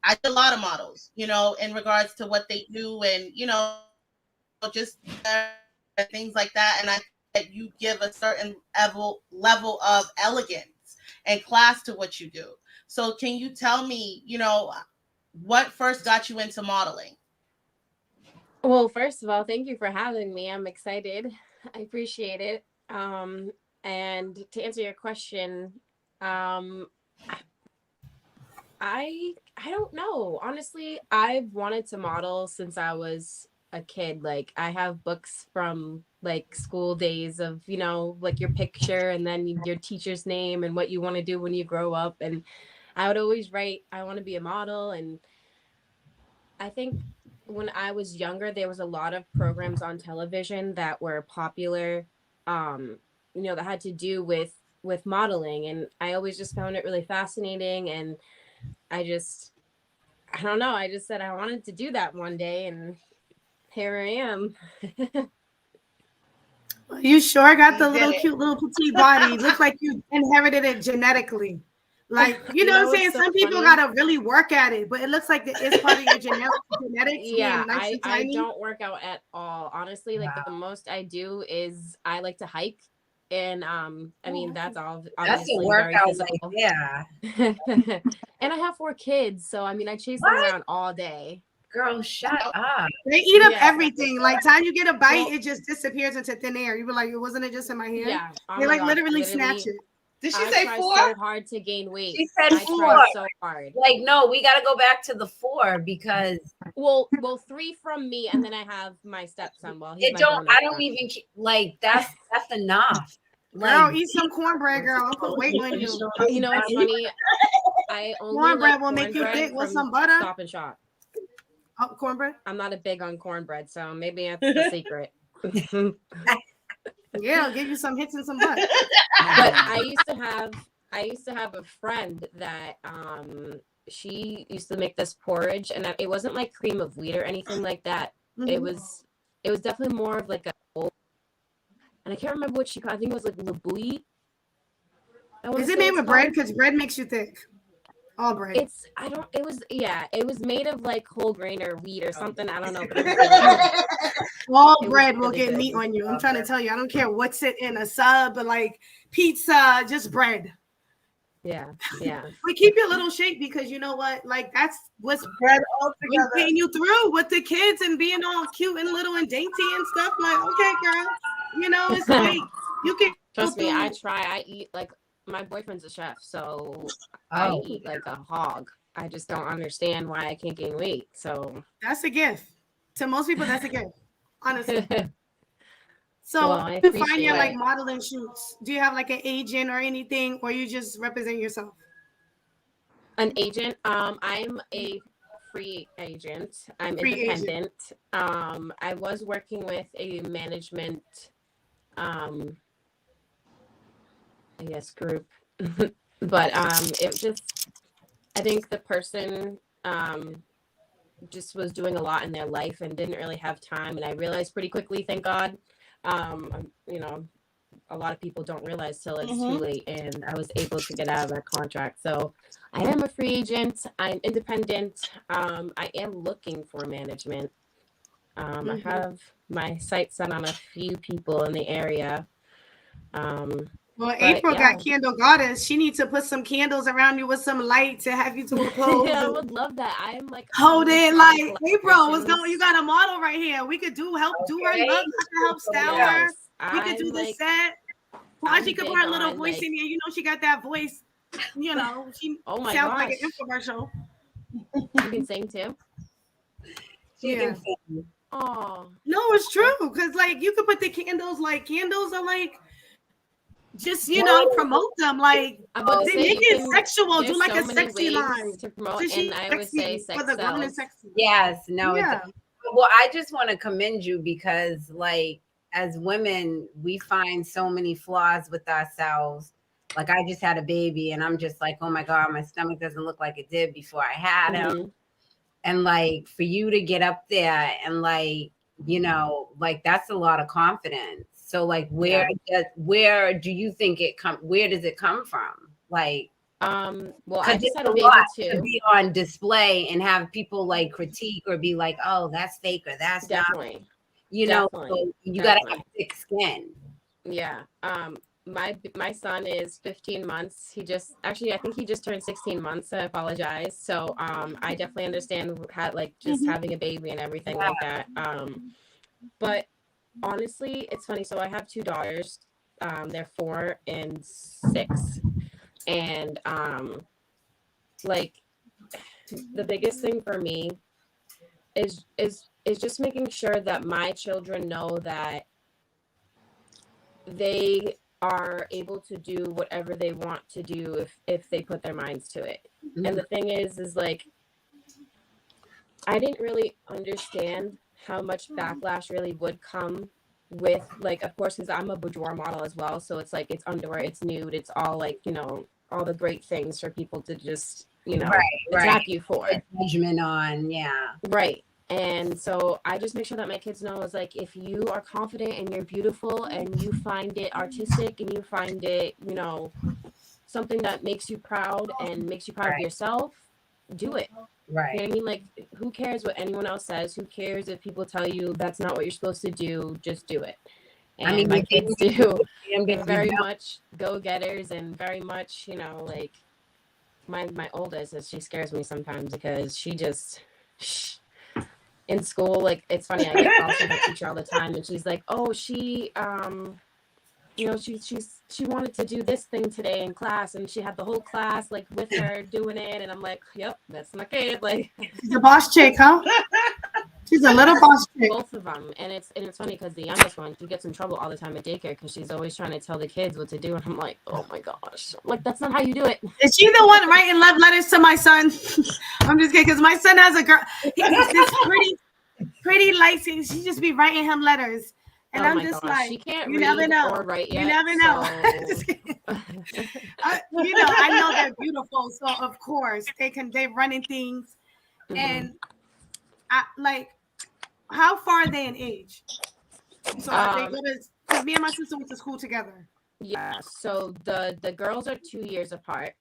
I do a lot of models, in regards to what they do and, just things like that. And I think that you give a certain level of elegance and class to what you do. So can you tell me, what first got you into modeling? Well, first of all, thank you for having me. I'm excited. I appreciate it. And to answer your question, I don't know. Honestly, I've wanted to model since I was a kid. Like I have books from like school days of, like your picture and then your teacher's name and what you want to do when you grow up. And I would always write, I want to be a model. And I think when I was younger, there was a lot of programs on television that were popular, that had to do with modeling. And I always just found it really fascinating. And I don't know. I just said I wanted to do that one day, and here I am. You sure got the cute little petite body. Looks like you inherited it genetically. Like, you know what I'm saying? So some people gotta really work at it, but it looks like it's part of your genetics. Yeah, nice I don't work out at all. Honestly, like the most I do is I like to hike. And I mean that's all obviously a workout, like, yeah. And I have 4 kids, so I mean I chase them around all day. Girl, shut up. They eat up everything. Like time you get a bite, it just disappears into thin air. You were like, wasn't it just in my hand? Yeah. They literally snatch it. Did she say 4? So hard to gain weight. She said 4. So hard. Like, no, we got to go back to the 4 because. Well, 3 from me, and then I have my stepson. Well, I don't even like that's enough. Girl, eat some cornbread, girl. I'll put weight on you. You know what's funny? I only cornbread will make you thick with some butter. Stop and Shop. Oh, cornbread. I'm not big on cornbread, so maybe that's the secret. Yeah, I'll give you some hits and some butt. But I used to have a friend that she used to make this porridge, and it wasn't like cream of wheat or anything like that. Mm-hmm. It was definitely more of like a, and I can't remember what she called. I think it was like labouille. Is it made with bread? Because bread makes you thick. All bread. It was made of like whole grain or wheat or something. I don't know. All bread will get meat on you. I'm trying to tell you. I don't care what's it in a sub, but like pizza, just bread. Yeah. We keep your little shape because you know what? Like that's what's bread all together. Getting you through with the kids and being all cute and little and dainty and stuff. Like, okay, girl, it's great. You can Trust me, I try. I eat like my boyfriend's a chef, so I eat like a hog. I just don't understand why I can't gain weight. So that's a gift. To most people, that's a gift. Honestly. So well, I you find appreciate your like it. modeling shoots. Do you have like an agent or anything, or you just represent yourself? An agent. I'm a free agent. I'm Free independent. I was working with a management, I guess group, but it just, I think the person just was doing a lot in their life and didn't really have time. And I realized pretty quickly, thank God, you know, a lot of people don't realize till it's too late, and I was able to get out of that contract. So I am a free agent. I'm independent. I am looking for management. I have my sights set on a few people in the area. Well, April got candle goddess. She needs to put some candles around you with some light to have you to a pose. Yeah, I would love that. I'm like hold it, like April. What's going? You got a model right here. We could do help do her look. I can help style her. We could do the set. She could put her little voice in here. You know, she got that voice. You know, she sounds like an infomercial. You can sing too. She can sing. Oh no, it's true. Because like you could put the candles. Like candles are like. Just promote them like they make it sexual. Do like a sexy line to promote, and I would say sex sells. Yes, no. Yeah. Well, I just want to commend you because, like, as women, we find so many flaws with ourselves. Like, I just had a baby, and I'm just like, oh my God, my stomach doesn't look like it did before I had him. And like, for you to get up there and like, like that's a lot of confidence. So like where do you think it where does it come from? Like well, I just had a baby too. To be on display and have people like critique or be like, oh, that's fake or that's definitely not, so you gotta have thick skin. Yeah. My son is 15 months. I think he just turned 16 months. I apologize. So I definitely understand just having a baby and everything like that. But honestly, it's funny. So I have two daughters. They're 4 and 6. And like the biggest thing for me is just making sure that my children know that they are able to do whatever they want to do if they put their minds to it. And the thing is like I didn't really understand how much backlash really would come with, like, of course, because I'm a boudoir model as well. So it's like, it's underwear, it's nude, it's all like, all the great things for people to just, attack you for. Judgment on, Right. And so I just make sure that my kids know is like, if you are confident and you're beautiful and you find it artistic and you find it, something that makes you proud and makes you proud of yourself, do it. Right. You know what I mean? Like, who cares what anyone else says? Who cares if people tell you that's not what you're supposed to do? Just do it. And my kids do. They're very much go-getters and very much, like my oldest, she scares me sometimes because she just in school, like, it's funny, I get calls from my teacher all the time and she's like, oh, she she wanted to do this thing today in class and she had the whole class like with her doing it, and I'm like, yep, that's my kid. Like, she's a boss chick, huh? She's a little boss chick. Both of them. And it's funny because the youngest one, she gets in trouble all the time at daycare because she's always trying to tell the kids what to do, and I'm like, oh my gosh, like, that's not how you do it. Is she the one writing love letters to my son? I'm just kidding, because my son has a girl. He's this pretty light skin. She just be writing him letters. And I'm just like, she can't you read never know. Or write yet, you never know. So... I know they're beautiful, so of course they're running things. And I like, how far are they in age? So they go to, because me and my sister went to school together. Yeah, so the girls are 2 years apart,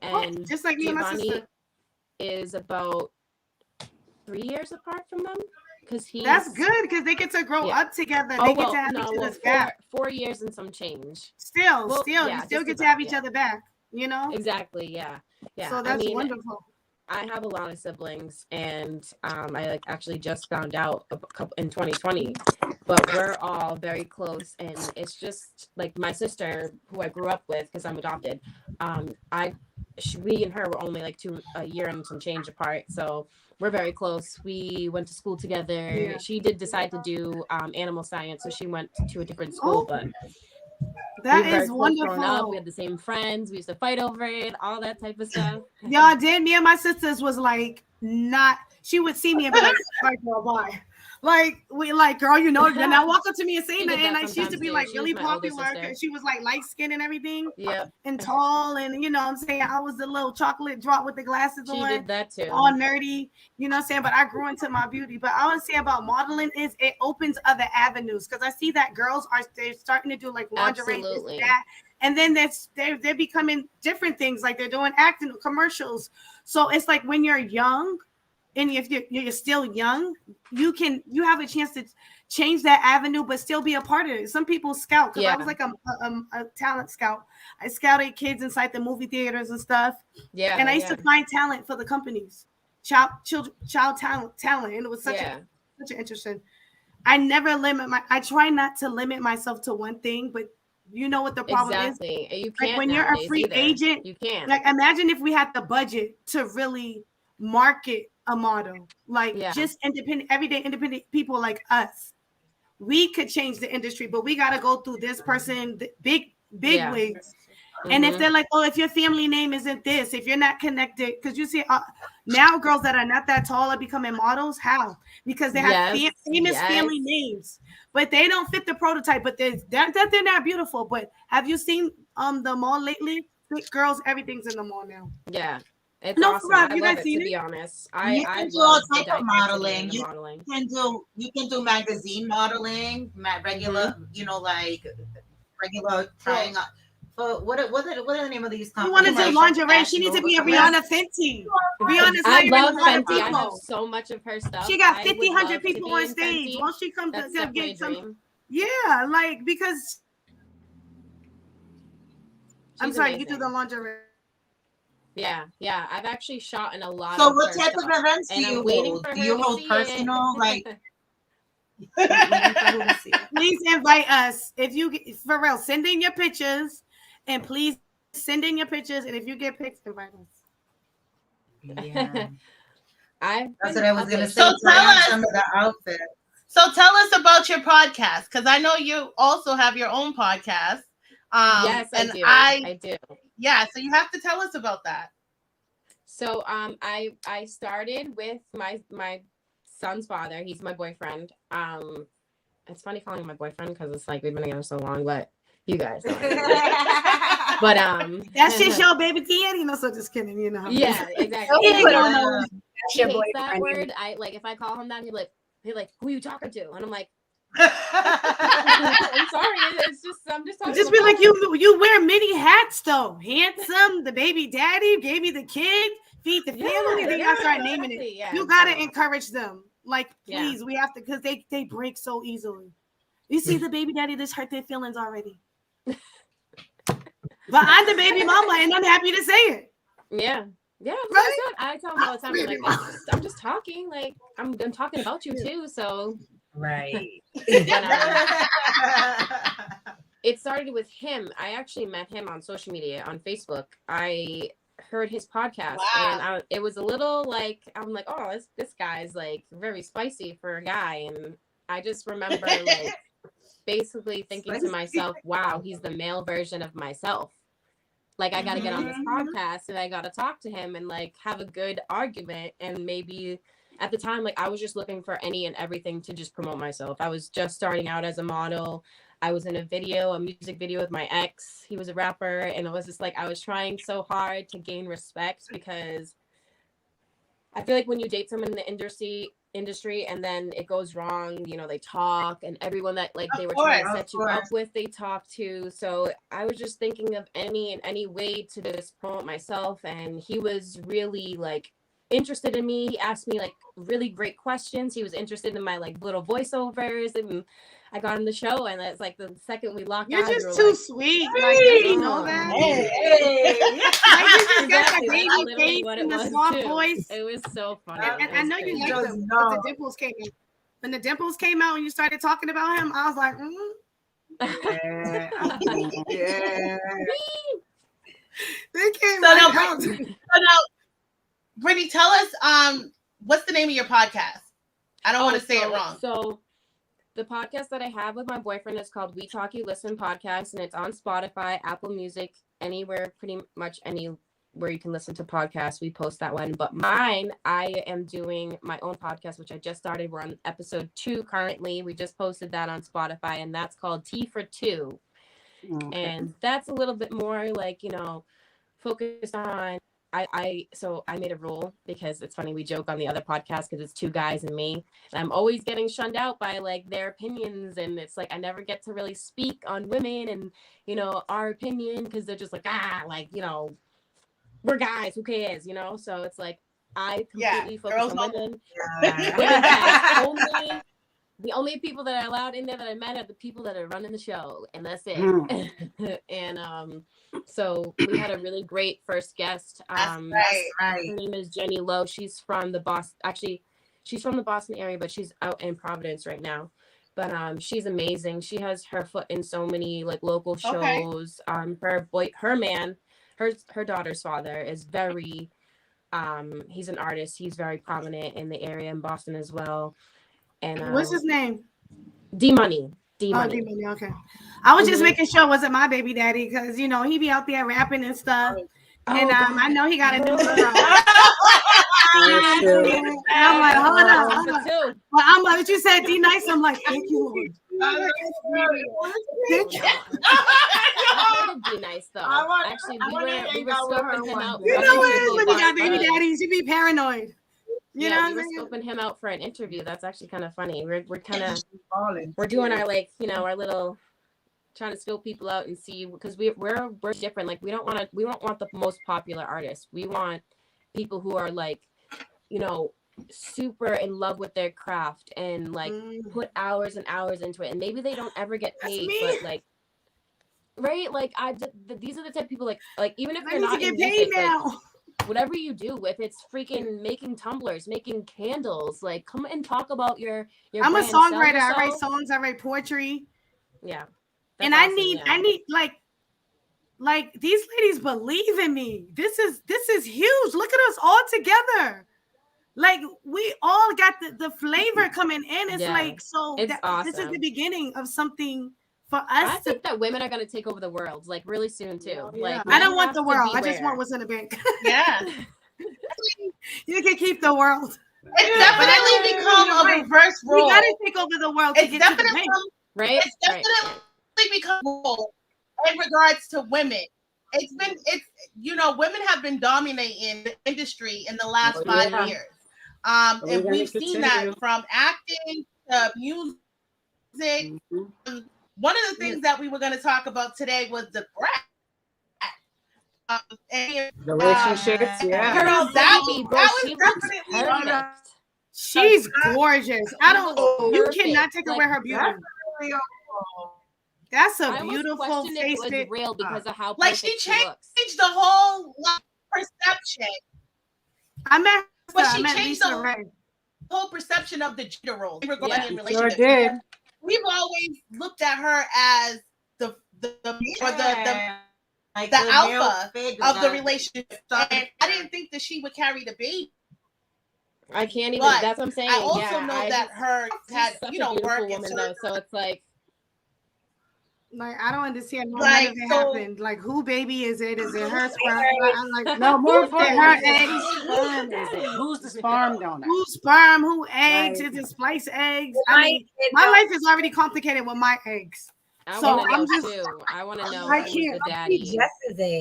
and just like me and my sister is about 3 years apart from them. That's good because they get to grow up together. They get to have each other's back. 4 years and some change. You still get to have each other back. Exactly. Yeah. So that's wonderful. I have a lot of siblings, and I actually just found out in 2020 but we're all very close, and it's just like my sister, who I grew up with because I'm adopted. We and her were only like a year and some change apart, so we're very close. We went to school together. Yeah. She did decide to do animal science, so she went to a different school, but that we were very is close growing up. wonderful. We had the same friends. We used to fight over it, all that type of stuff. Y'all did. Me and my sisters was like not. She would see me and be like, "All right, girl, bye." Like we like, girl, you know. Then I walk up to me and say that, and like she used to be like really popular because she was like light skinned and everything, and tall, and you know what I'm saying, I was the little chocolate drop with the glasses on. She did that too. All nerdy, you know what I'm saying. But I grew into my beauty. But I want to say about modeling is it opens other avenues because I see that girls they're starting to do like lingerie, this, that. And then they're becoming different things, like they're doing acting commercials. So it's like when you're young, and if you're still young, you have a chance to change that avenue, but still be a part of it. Some people scout because I was like a talent scout. I scouted kids inside the movie theaters and stuff. Yeah, and I used to find talent for the companies, child talent, and it was such an interesting. I try not to limit myself to one thing, but you know what the problem is? You can't, like when you're a free agent, you can't. Like imagine if we had the budget to really market a model, like just everyday independent people like us. We could change the industry, but we got to go through this person, big wigs. And if they're like, oh, if your family name isn't this, if you're not connected, because you see now girls that are not that tall are becoming models. How? Because they have famous family names, but they don't fit the prototype. But they're not beautiful. But have you seen the mall lately? Girls, everything's in the mall now. Yeah. It's awesome. I love it, to be honest. You can do all type of modeling. You can do magazine modeling, regular, you know, like regular trying on. But what are the name of these companies? You want to do lingerie? She needs to be a Rihanna Fenty. Rihanna's I love Fenty. I have so much of her stuff. She got 50, 100 people on stage. Once she comes to get some, like because I'm sorry, amazing. You do the lingerie. Yeah. I've actually shot in a lot. So, what type of events do you hold? Do you hold personal, like? Please invite us if you for real. Send in your pictures, and please send in your pictures. And if you get pics, invite us. Yeah, that's what I was gonna say. So tell us some of the outfits. So tell us about your podcast, because I know you also have your own podcast. Yes, I do. Yeah, so you have to tell us about that. So I started with my son's father. He's my boyfriend. It's funny calling him my boyfriend because it's like we've been together so long, but you guys know. But that's just your baby daddy. No, so just kidding, you know. Yeah, exactly. That's your boyfriend. That word, I like if I call him that, he's like, who are you talking to? And I'm like, I'm sorry. I'm just talking. Just be like you wear many hats though. Handsome, the baby daddy, gave me the kid, feed the family. Then I start naming it. Yeah, you gotta encourage them. Like, please, we have to, because they break so easily. You see the baby daddy, this hurt their feelings already. But I'm the baby mama, and I'm happy to say it. Yeah. Yeah, right? I tell them all the time, like, I'm just talking, like I'm talking about you too, so right. It started with him. I actually met him on social media, on Facebook. I heard his podcast, and it was a little like, I'm like, oh, this guy's like very spicy for a guy, and I just remember like basically thinking to myself, wow, he's the male version of myself. Like, I got to get on this podcast and I got to talk to him and like have a good argument. And maybe at the time, like I was just looking for any and everything to just promote myself. I was just starting out as a model. I was in a music video with my ex. He was a rapper. And it was just like, I was trying so hard to gain respect, because I feel like when you date someone in the industry and then it goes wrong, you know, they talk, and everyone that like they were trying to set you up with, they talk to. So I was just thinking of any way to just promote myself, and he was really like interested in me. He asked me like really great questions. He was interested in my like little voiceovers, and I got him the show, and it's like the second we locked You're eyes, just too sweet. Like, you know that? Hey. Like, you just got that baby face and the soft voice. It was so funny. I know you like them, but the dimples came in. When the dimples came out and you started talking about him, I was like, Yeah. They came So now, out. Brittany, tell us what's the name of your podcast? I don't want to say it wrong. So the podcast that I have with my boyfriend is called We Talk You Listen Podcast, and it's on Spotify, Apple Music, anywhere, pretty much anywhere you can listen to podcasts. We post that one. But mine, I am doing my own podcast, which I just started. We're on episode 2 currently. We just posted that on Spotify, and that's called Tea for Two. Okay. And that's a little bit more like, you know, focused on so I made a rule, because it's funny, we joke on the other podcast because it's 2 guys and me, and I'm always getting shunned out by like their opinions, and it's like I never get to really speak on women and, you know, our opinion, because they're just like, like, you know, we're guys, who cares, you know? So it's like I completely focus on women. The only people that are allowed in there that I met are the people that are running the show, and that's it. And so we had a really great first guest. Her name is Jenny Lowe. She's from the Boston. Actually, she's from the Boston area, but she's out in Providence right now. But she's amazing. She has her foot in so many like local shows. Her daughter's father is very. He's an artist. He's very prominent in the area in Boston as well. And what's his name? D-Money. D-Money, okay. I was just making sure it wasn't my baby daddy, because, you know, he be out there rapping and stuff. And I know he got a new girl. And I'm like, hold up. Well, I'm like, what you said, D-Nice? I'm like, thank you, Lord. Thank you. Be nice though. Actually, we were scoping him out. You know what it is when you got baby daddies? You be paranoid. You know, we were scoping him out for an interview. That's actually kind of funny. We're kind of doing our like, you know, our little trying to scope people out and see, because we're different. Like we don't want the most popular artists. We want people who are like, you know, super in love with their craft and like put hours and hours into it, and maybe they don't ever get paid, but like, right, like these are the type of people like even if you're not in music, like, whatever you do, if it's freaking making tumblers, making candles, like come and talk about your I'm a songwriter. I write songs, I write poetry. Yeah. And awesome, I need like these ladies believe in me. This is huge. Look at us all together. Like we all got the flavor coming in. It's like, so awesome. This is the beginning of something for us. I think that women are going to take over the world, like really soon too. Yeah. Like I don't want the world. I just want what's in the bank. Yeah. You can keep the world. It's definitely become a reverse role. We got to take over the world to get to the bank. Right? It's definitely become a role in regards to women. It's you know, women have been dominating the industry in the last 5 years. And we've seen that from acting to music. One of the things that we were going to talk about today was the brat. Relationships, Girl, that was definitely she's gorgeous. You cannot take away her beauty. That's a beautiful face. It was real because of how like she changed the whole perception. I met but she changed the whole perception of the gender role regarding relationships. Sure did. We've always looked at her as the alpha of the relationship, and I didn't think that she would carry the baby. I can't even. But that's what I'm saying. I also know that her had work woman though, so it's like I don't understand how none of it happened. Like, who baby is it? Is it her sperm? I'm like, no, more important, her eggs. Sperm is it? Who's the sperm donor? Who's sperm? Who eggs? Is it spliced eggs? I mean, my life is already complicated with my eggs. I want to know. I can't. The daddy.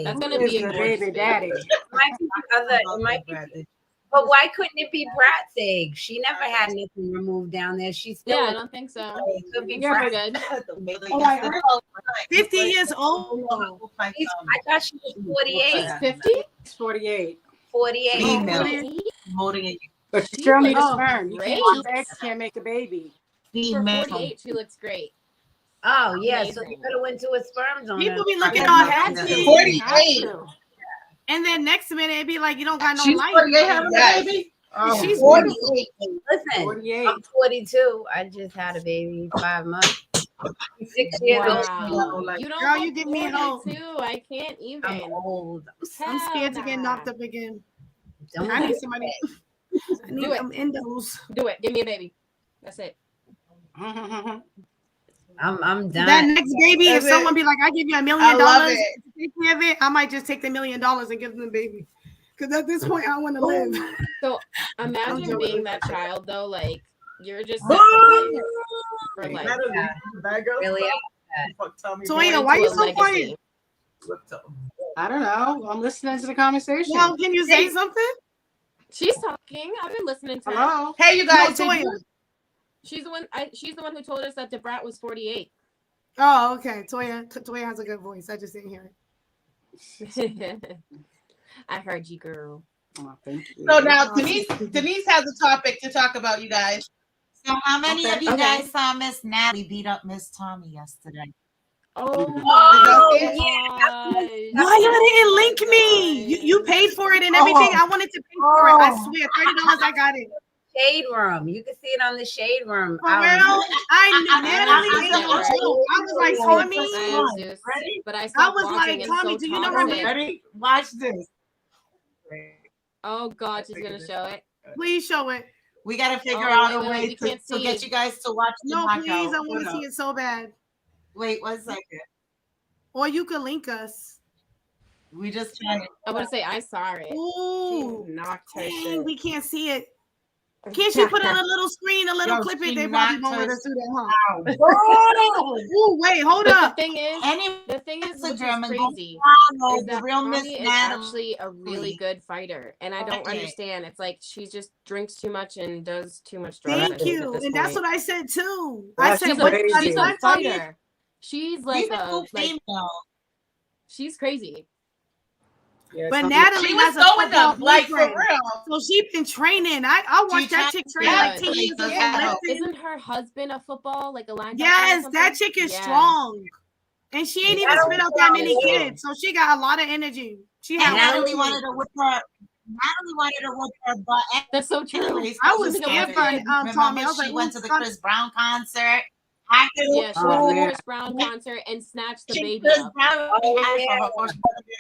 That's gonna be a baby daddy. But why couldn't it be Brat's egg? She never had anything removed down there. She's still. Yeah, I don't think so. Could be You're good. 50 years old. I thought she was 48. 50? 48. 48. But she still needs a sperm. You can't make a baby. For 48, she looks great. Oh yeah, so you could have went to a sperm donor. People be looking all happy. 48. And then next minute it'd be like you don't got no She's life. 48 having a baby. She's 48. Listen, 48. I'm 42. I just had a baby 5 months. 6 years old. Wow. You don't Girl, look you give me hope. 42. I can't even. I'm old. I'm scared to Hell get nah. knocked up again. Don't I do need somebody. I need Do it. them endos. Do it. Give me a baby. That's it. I'm done. That next baby, if That's someone it. be like, I give you $1 I million love to it. take care of it, I might just take the $1 million and give them the baby. Because at this point, I want to live. So I'm imagine joking. being that child though, like you're just set for life. Yeah. Really Toya, why to you a so legacy. quiet? I don't know. I'm listening to the conversation. Well, can you say something? She's talking. I've been listening to her. Hello. Hey, you guys. No, did Toya. you- She's the one. She's the one who told us that DeBrat was 48. Oh, okay. Toya has a good voice. I just didn't hear it. I heard you, girl. Oh, thank you. So now Denise has a topic to talk about, you guys. So how many of you Okay. guys saw Miss Natalie beat up Miss Tommy yesterday? Oh my yeah. Why you didn't link me? You paid for it and everything. I wanted to pay for it. I swear, $30. I got it. Shade room. You can see it on the shade room. For real? Natalie gave me a joke. I was like, Tommy. Ready? But I stopped was watching. like, It's Tommy, so do you know her toxic. Ready? Watch this. Oh God, she's gonna show it. Please show it. We gotta figure Oh, out a wait, way we to can't see. get you guys to watch the No, knockout. please. I want Hold to up. see it so bad. Wait 1 second. Or you could link us. We just trying to. I'm gonna say I saw it. Ooh. She knocked her Dang, shit. we can't see it. Can't she put on a little screen, a little Yo, clip it? she They probably knocked won't let her us do that, huh? Wow. Ooh, wait, hold But up. the thing is, which is Instagram and go crazy, follow is the that real Miss Tommy is Natalie. actually a really good fighter, and I don't Okay. understand. It's like she just drinks too much and does too much drugs. Thank I think, you. at this And that's point. what I said too. Well, I said, she's but a- by the she's a time Tommy, fighter. She's like She's a cool like female. she's crazy. Yeah, but some- Natalie She has was a going football up, like, for boyfriend. real. So she been training. I watched that chick train Yeah, like 10 years ago. lifting. Isn't her husband a football, like a linebacker? Yes, or something? that chick is Yeah. strong. And she ain't even spit out that many kids. So she got a lot of energy. She And had Natalie wanted to whip her. Natalie wanted to whip her butt. That's so true. Anyways, I was because scared for remember Tommy. I was she like, went ooh, to the son. Chris Brown concert. Yeah, she went to the yeah. Chris Brown concert and snatched the baby Chris up. Brown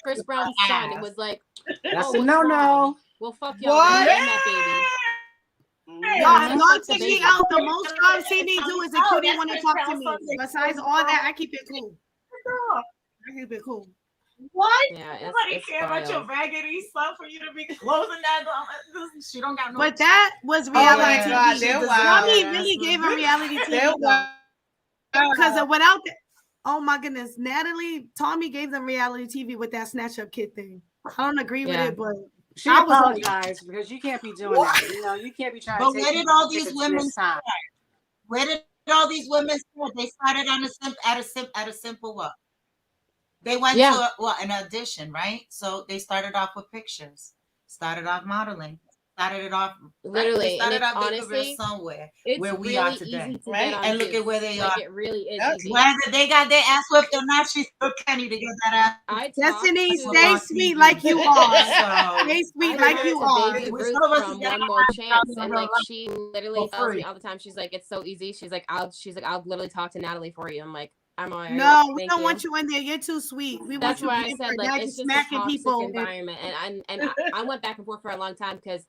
Chris Brown's son. It was like, That's oh, a what's no wrong? no. Well, fuck y'all. What? And that baby. Y'all the take me baby. out. The most y'all see me do is the cutie want to talk to me. Besides all that, I keep it cool. I keep it cool. What? Yeah, Nobody it's care about your wild. raggedy stuff for you to be closing that. She don't got no. But that was my reality God, TV. they're Tommy wild. really gave him reality They're TV though. Because without that, oh my goodness, Tommy gave them reality TV with that snatch up kid thing. I don't agree with Yeah. it, but She I was like, apologized because you can't be doing that. You know, you can't be trying But to take where did people all to these women this time. start? Where did all these women start? They started on at a simple what? They went Yeah. to an audition, right? So they started off with pictures, started off modeling, started it off. Literally, they started and off their honestly, career somewhere it's where we really are easy today, to right? get on And look views. at where they Like, are. it really is easy. Whether they got their ass whipped or not, she still candy to get that ass. I Destiny, talked stay to- sweet like you are. So Stay I sweet like talked you to are. Baby We- Ruth some of us from got One our More ass Chance, out and in like the she literally for tells me free. all the time. She's like, "It's so easy." She's like, "I'll literally talk to Natalie for you." I'm like, "I'm alright." No, we Thank don't want you in there. You're too sweet. We That's want why you I in said for like now, it's just just a smacking toxic people. environment, and I went back and forth for a long time because.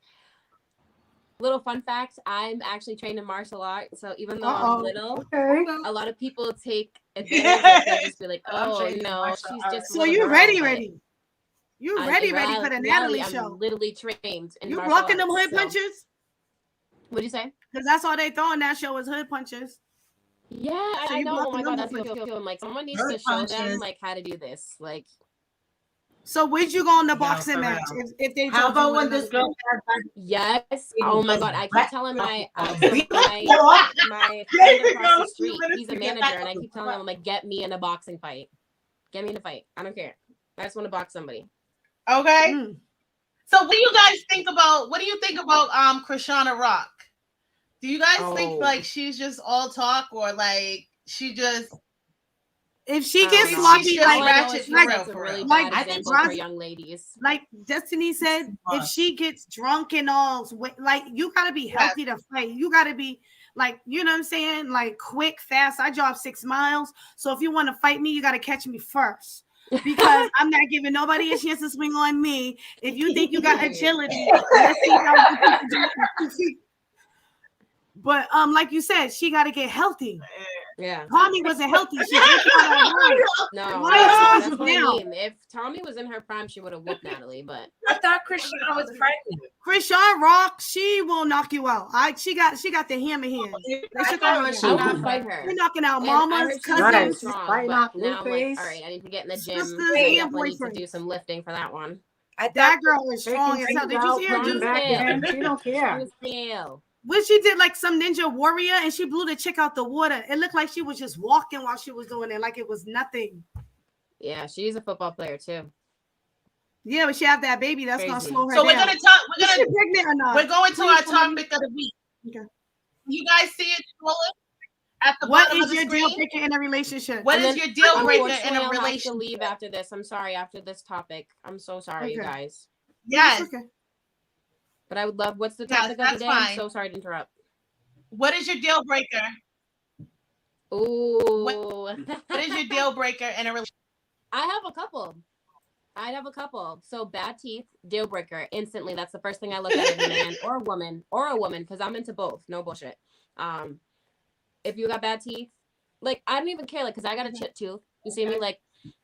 Little fun fact: I'm actually trained in martial arts, so even though I'm little, Okay. a lot of people take advantage of it. They'll just be like, I'm "Oh trained in no, martial she's arts. just." a So little you girl," ready, but ready. You I'm- ready, in ready for the reality, Natalie I'm show. literally trained in You martial blocking them arts, hood so- punches? What'd you say? Because that's all they throw in that show is hood punches. Yeah, So I you know. Oh blocking my them god, that's hood what punches. I feel like. Someone needs Hood to show them punches. like how to do this. Like, So would you go in the Yo, boxing for match real. if they How told you about with when this another girl kid? had yes. Oh my god, I keep telling my Oh, my friend across go, the street. 2 minutes He's a to get manager, back and I on keep the telling him, I'm like, get me in a boxing fight. Get me in a fight. I don't care. I just want to box somebody. Okay. Mm. So what do you guys think about Krishana Rock? Do you guys think Oh. like she's just all talk or like she just If she I gets don't know. sloppy, She's All I know ratchet is for she real, sets a for really real. bad I think example for Roz- young ladies. like Destiny said, Too if much. she gets drunk and all, like you gotta be Yes. healthy to fight. You gotta be like, you know what I'm saying? Like quick, fast. I jog 6 miles. So if you want to fight me, you gotta catch me first. Because I'm not giving nobody a chance to swing on me. If you think you got agility, let's see how you can do it. But like you said, she gotta get healthy. Yeah. Tommy wasn't healthy. She just got out of line. No, Why is that's Tommy what I down? mean. If Tommy was in her prime, she would have whooped Natalie. But I thought Christiana was pregnant. Krishan Rock, she will knock you out. She got the hammer hand. I thought her, she I got would fight her. She's knocking out And I mamas, heard she's cousins, very Right. strong, Fighting but off now I'm like, Blueface. all right, I need to get in the gym. sisters, I and definitely need to do boyfriends. some lifting for that one. I thought That girl is Taking strong as hell. things Did you out, see her putting do them back in. She don't care. Scale. when she did like some ninja warrior and she blew the chick out the water? It looked like she was just walking while she was doing it, like it was nothing. Yeah, she's a football player too. Yeah, but she have that baby that's gonna Crazy. slow her So down. we're gonna talk. Is she pregnant or not? We're going to Please, our somebody- topic of the week. Okay. You guys see it scrolling at the What bottom is of the your deal screen? breaker in a relationship? What And is then, your deal breaker in unfortunately, a I'll have to relationship? leave after this. I'm sorry, after this topic. I'm so sorry, you Okay. guys. Yes. Okay. But I would love. What's the Yes, topic of the that's day? fine. I'm so sorry to interrupt. What is your deal breaker? Ooh. What is your deal breaker in a relationship? I have a couple. So bad teeth, deal breaker, instantly. That's the first thing I look at as a man or a woman, because I'm into both. No bullshit. If you got bad teeth, like I don't even care, like, because I got a chipped tooth. You see me? Like,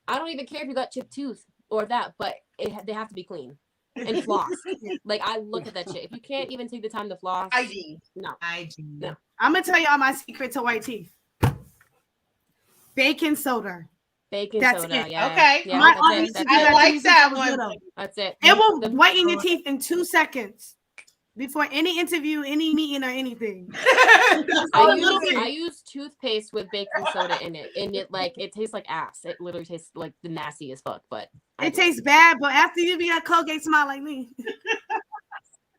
I don't even care if you got chipped tooth or that, but they have to be clean and floss. Like, I look at that shit. If you can't even take the time to floss, Hygiene. no. Hygiene. I'm gonna tell y'all my secret to white teeth. Baking soda. Baking That's soda, it. yeah. Okay. Yeah, My that's aunt it. used to That's do it. that I like to me since that I was one. little. That's it. It will The- whiten your teeth in 2 seconds before any interview, any meeting, or anything. I use toothpaste with baking soda in it, and it tastes like ass. It literally tastes like the nasty as fuck. But It tastes bad, but after you be at Colgate, smile like me.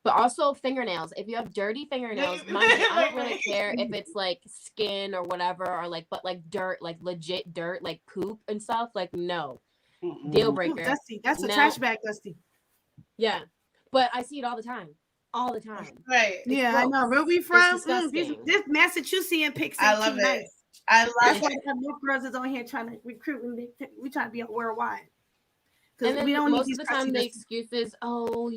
But also fingernails. If you have dirty fingernails, mind you, I don't really care if it's like skin or whatever, or but dirt, like legit dirt, like poop and stuff. Like, no. Deal breaker. Ooh, Dusty. That's a Now- trash bag, Dusty. Yeah. But I see it all the time. All the time. Right. Yeah, I know. gross. Where we It's from? disgusting. This Massachusetts pics I ain't love too it. nice. I love That's it. why the girls is on here trying to recruit and we trying to be worldwide. And Because then we don't need most these of the time the crusty excuse is, oh,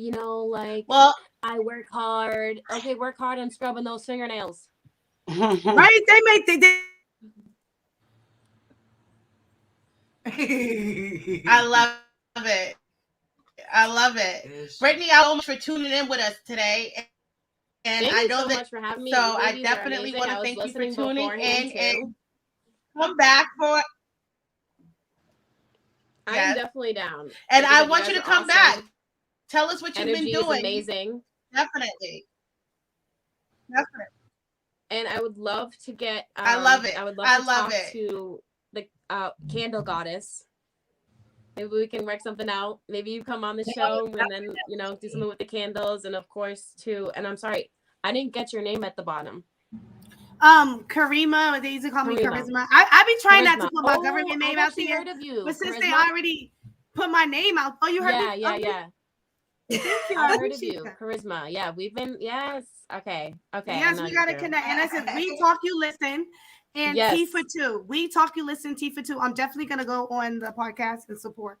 like, Well, I work hard. Okay, work hard on scrubbing those fingernails. right? They make I love it. I love it. Brittany, I so much for tuning in with us today. And Thank I you know so that, much for having me. so You I ladies are definitely amazing. want I to was thank you for listening tuning beforehand, in too. and come back for. I'm Yes. definitely down. And Like, I you want guys you to are come awesome. back. Tell us what you've Energy been is doing. amazing. Definitely. And I would love to get. I love it. I would love I to love talk it. to the candle goddess. Maybe we can work something out. Maybe you come on the show and then do something with the candles, and of course too. And I'm sorry, I didn't get your name at the bottom. Karima, they used to call me Charisma. I be trying not to Charisma. put my Oh, government name I've out actually there. heard of you. But since they Charisma? already put my name out, oh, you heard me? Yeah. Thank you. I I heard of appreciate you, that. Charisma. Yeah, we've been. Yes. Okay. I Yes, know we you gotta do. connect. And I said, we talk, you listen, and Yes. T for two. We talk, you listen, T for two. I'm definitely gonna go on the podcast and support.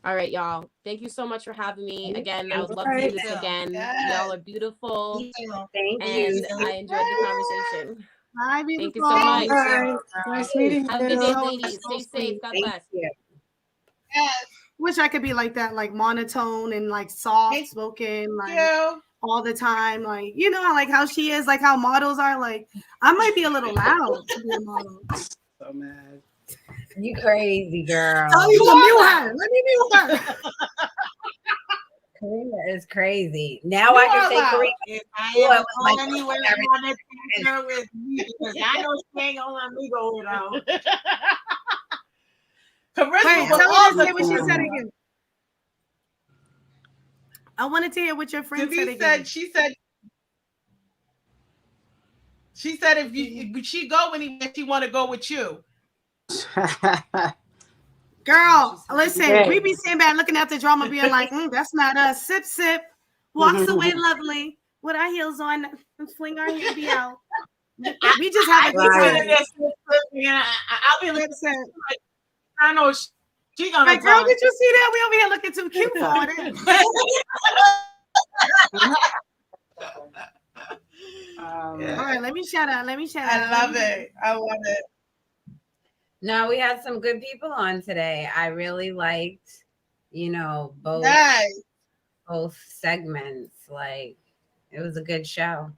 All right, y'all. Thank you so much for having me again. I would love to Right. do this again. Yes. Y'all are beautiful, Thank and you. I enjoyed the conversation. Hi, Thank you beautiful. so much. Bye. Nice meeting Have a good you. day, So ladies. Stay safe. God Thank bless. you. Yes. Wish I could be like that, like monotone and like soft Thank spoken, like you. all the time. Like, like how she is, like how models are. Like, I might be a little loud to be a model. So mad. You crazy girl. Tell me to mute her. Let me mute her. Karina is crazy. Now I can say Karina. If I Boy, ever like, go anywhere, I want to take her with me because I know she ain't gonna let me go without. Charisma Wait, will tell all me what she the said again. I wanted to hear what your friend said Denise again. said, she said if she go anywhere, she want to go with you. Girl, listen, Hey. we be sitting back looking at the drama, being like, that's not us. Sip, sip. Walks away lovely with our heels on and fling our hair be out. We just have a good time. I'll be listening. I know she gonna. Like, girl, did you see that? We over here looking too cute for it. All right, let me shout out. I love it. I love it. No, we had some good people on today. I really liked, both segments. Like, it was a good show.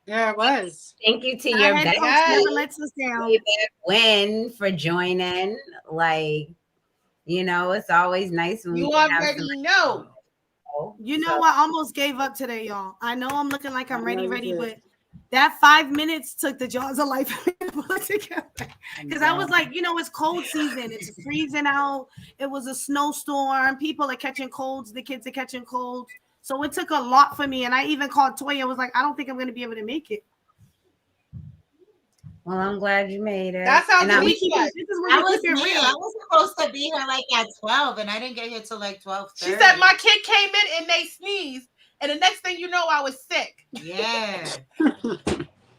Yeah, it was. Thank you to your never lets us down. Win for joining. Like, it's always nice when you we already know. You know what? I almost gave up today, y'all. I know I'm looking like I'm ready, but that 5 minutes took the jaws of life together. Because I was like, it's cold season. It's freezing out. It was a snowstorm. People are catching colds. The kids are catching colds. So it took a lot for me. And I even called Toya. I was like, I don't think I'm going to be able to make it. Well, I'm glad you made it. That sounds That was me. I was supposed to be here like at 12, and I didn't get here till like 12:30. She said my kid came in and they sneezed, and the next thing you know, I was sick. Yeah.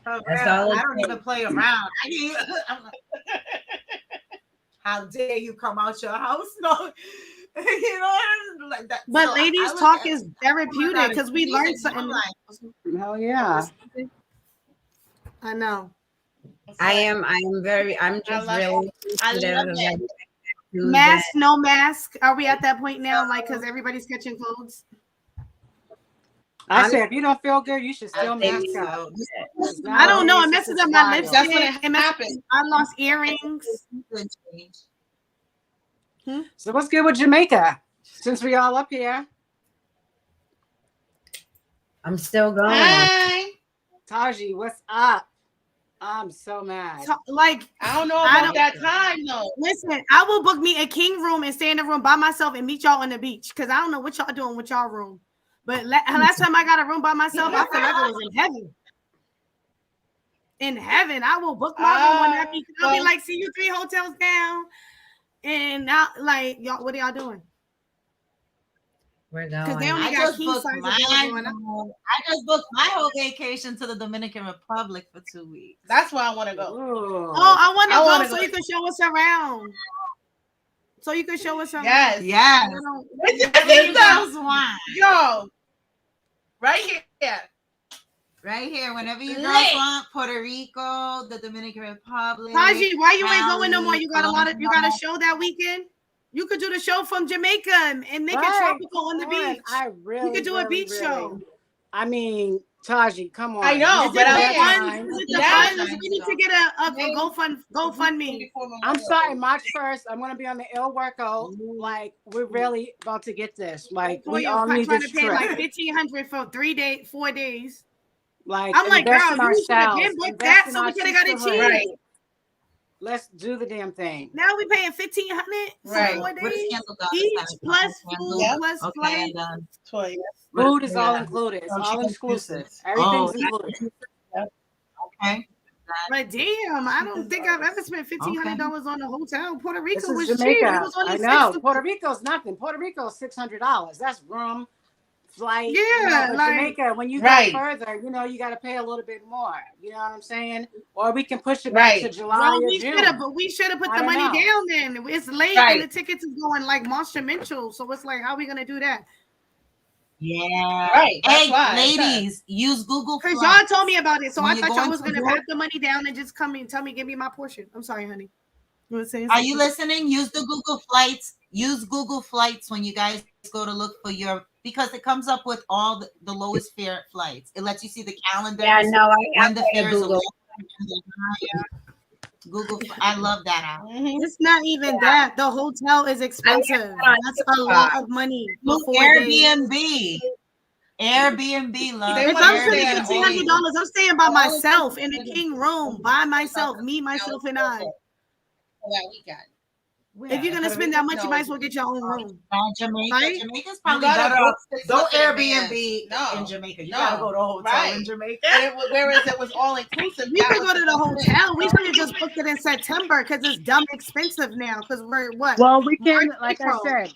That's all I don't even play around. I'm like, how dare you come out your house? No, like that. But So ladies, talk is therapeutic because we learned something. Hell yeah. I know. I'm just really appreciative of everything. Mask, no mask. Are we at that point now? Like, because everybody's catching colds. I said, if you don't feel good, you should still mask up. I don't know. It messes up my lips. That's what happened. I lost earrings. So what's good with Jamaica? Since we all up here. I'm still going. Hi. Taji, what's up? I'm so mad. Like, I don't know about that time though. Listen, I will book me a king room and stay in the room by myself and meet y'all on the beach because I don't know what y'all doing with y'all room. But last time I got a room by myself, I feel like I was in heaven. In heaven, I will book my room on that beach. I'll be like, see you 3 hotels down. And now, like, y'all, what are y'all doing? We're going. Because they only I got just king booked size. I just booked my whole vacation to the Dominican Republic for 2 weeks. That's where I want to go. Oh, I want to go so you can show us around. So you can show us around. Yes. Yes. Yo, right here. Right here. Whenever you girls want, Puerto Rico, the Dominican Republic. Taji, why you ain't going no more? You got a show that weekend. You could do the show from Jamaica and make it tropical on the beach. You could do a beach show. I mean, Taji, come on. I know, but we need to get a GoFundMe. I'm starting March 1st. I'm gonna be on the ill workout. Like, we're really about to get this. Like, we all need trying this to pay trip. like $1,500 for 4 days. Like, I'm like, girl, you should have been booked that so we could have got it cheap. Right. Let's do the damn thing. Now we paying $1,500 for 4 days each, plus food, plus flight. Food is all included. It's all inclusive. Everything's included. Okay. But damn, I don't think I've ever spent $1,500 on a hotel. Puerto Rico was Jamaica. cheap. It was only I know. Puerto Rico's nothing. Puerto Rico's $600. That's room, flight. Yeah, like Jamaica. When you go further, you got to pay a little bit more. You know what I'm saying? Or we can push it back to July or June. But we should have put the money down then. It's late and the tickets is going like monumental. So it's like, how are we gonna do that? Yeah. Right. Hey, ladies, use Google Flights. Because y'all told me about it. So I thought y'all was going to pack the money down and just come and tell me, give me my portion. I'm sorry, honey. You want to say something? Are you listening? Use the Google Flights. Use Google Flights when you guys go to look for because it comes up with all the lowest fare flights. It lets you see the calendar. Yeah, no, I have Google. Google, I love that app. It's not even that. The hotel is expensive. That's a lot of money. Airbnb. Airbnb, love. If I'm spending $1,500, I'm staying by myself in the king room, by myself, me, myself, and I. That weekend. If you're gonna spend that much, you might as well get your own room. Jamaica. Right? Jamaica's probably better off. Don't Airbnb in Jamaica. You gotta go to a hotel in Jamaica. Whereas it was all inclusive. We could go to the hotel. We should have just booked it in September because it's dumb expensive now. Because we're what? Well, we can, March, like April. I said,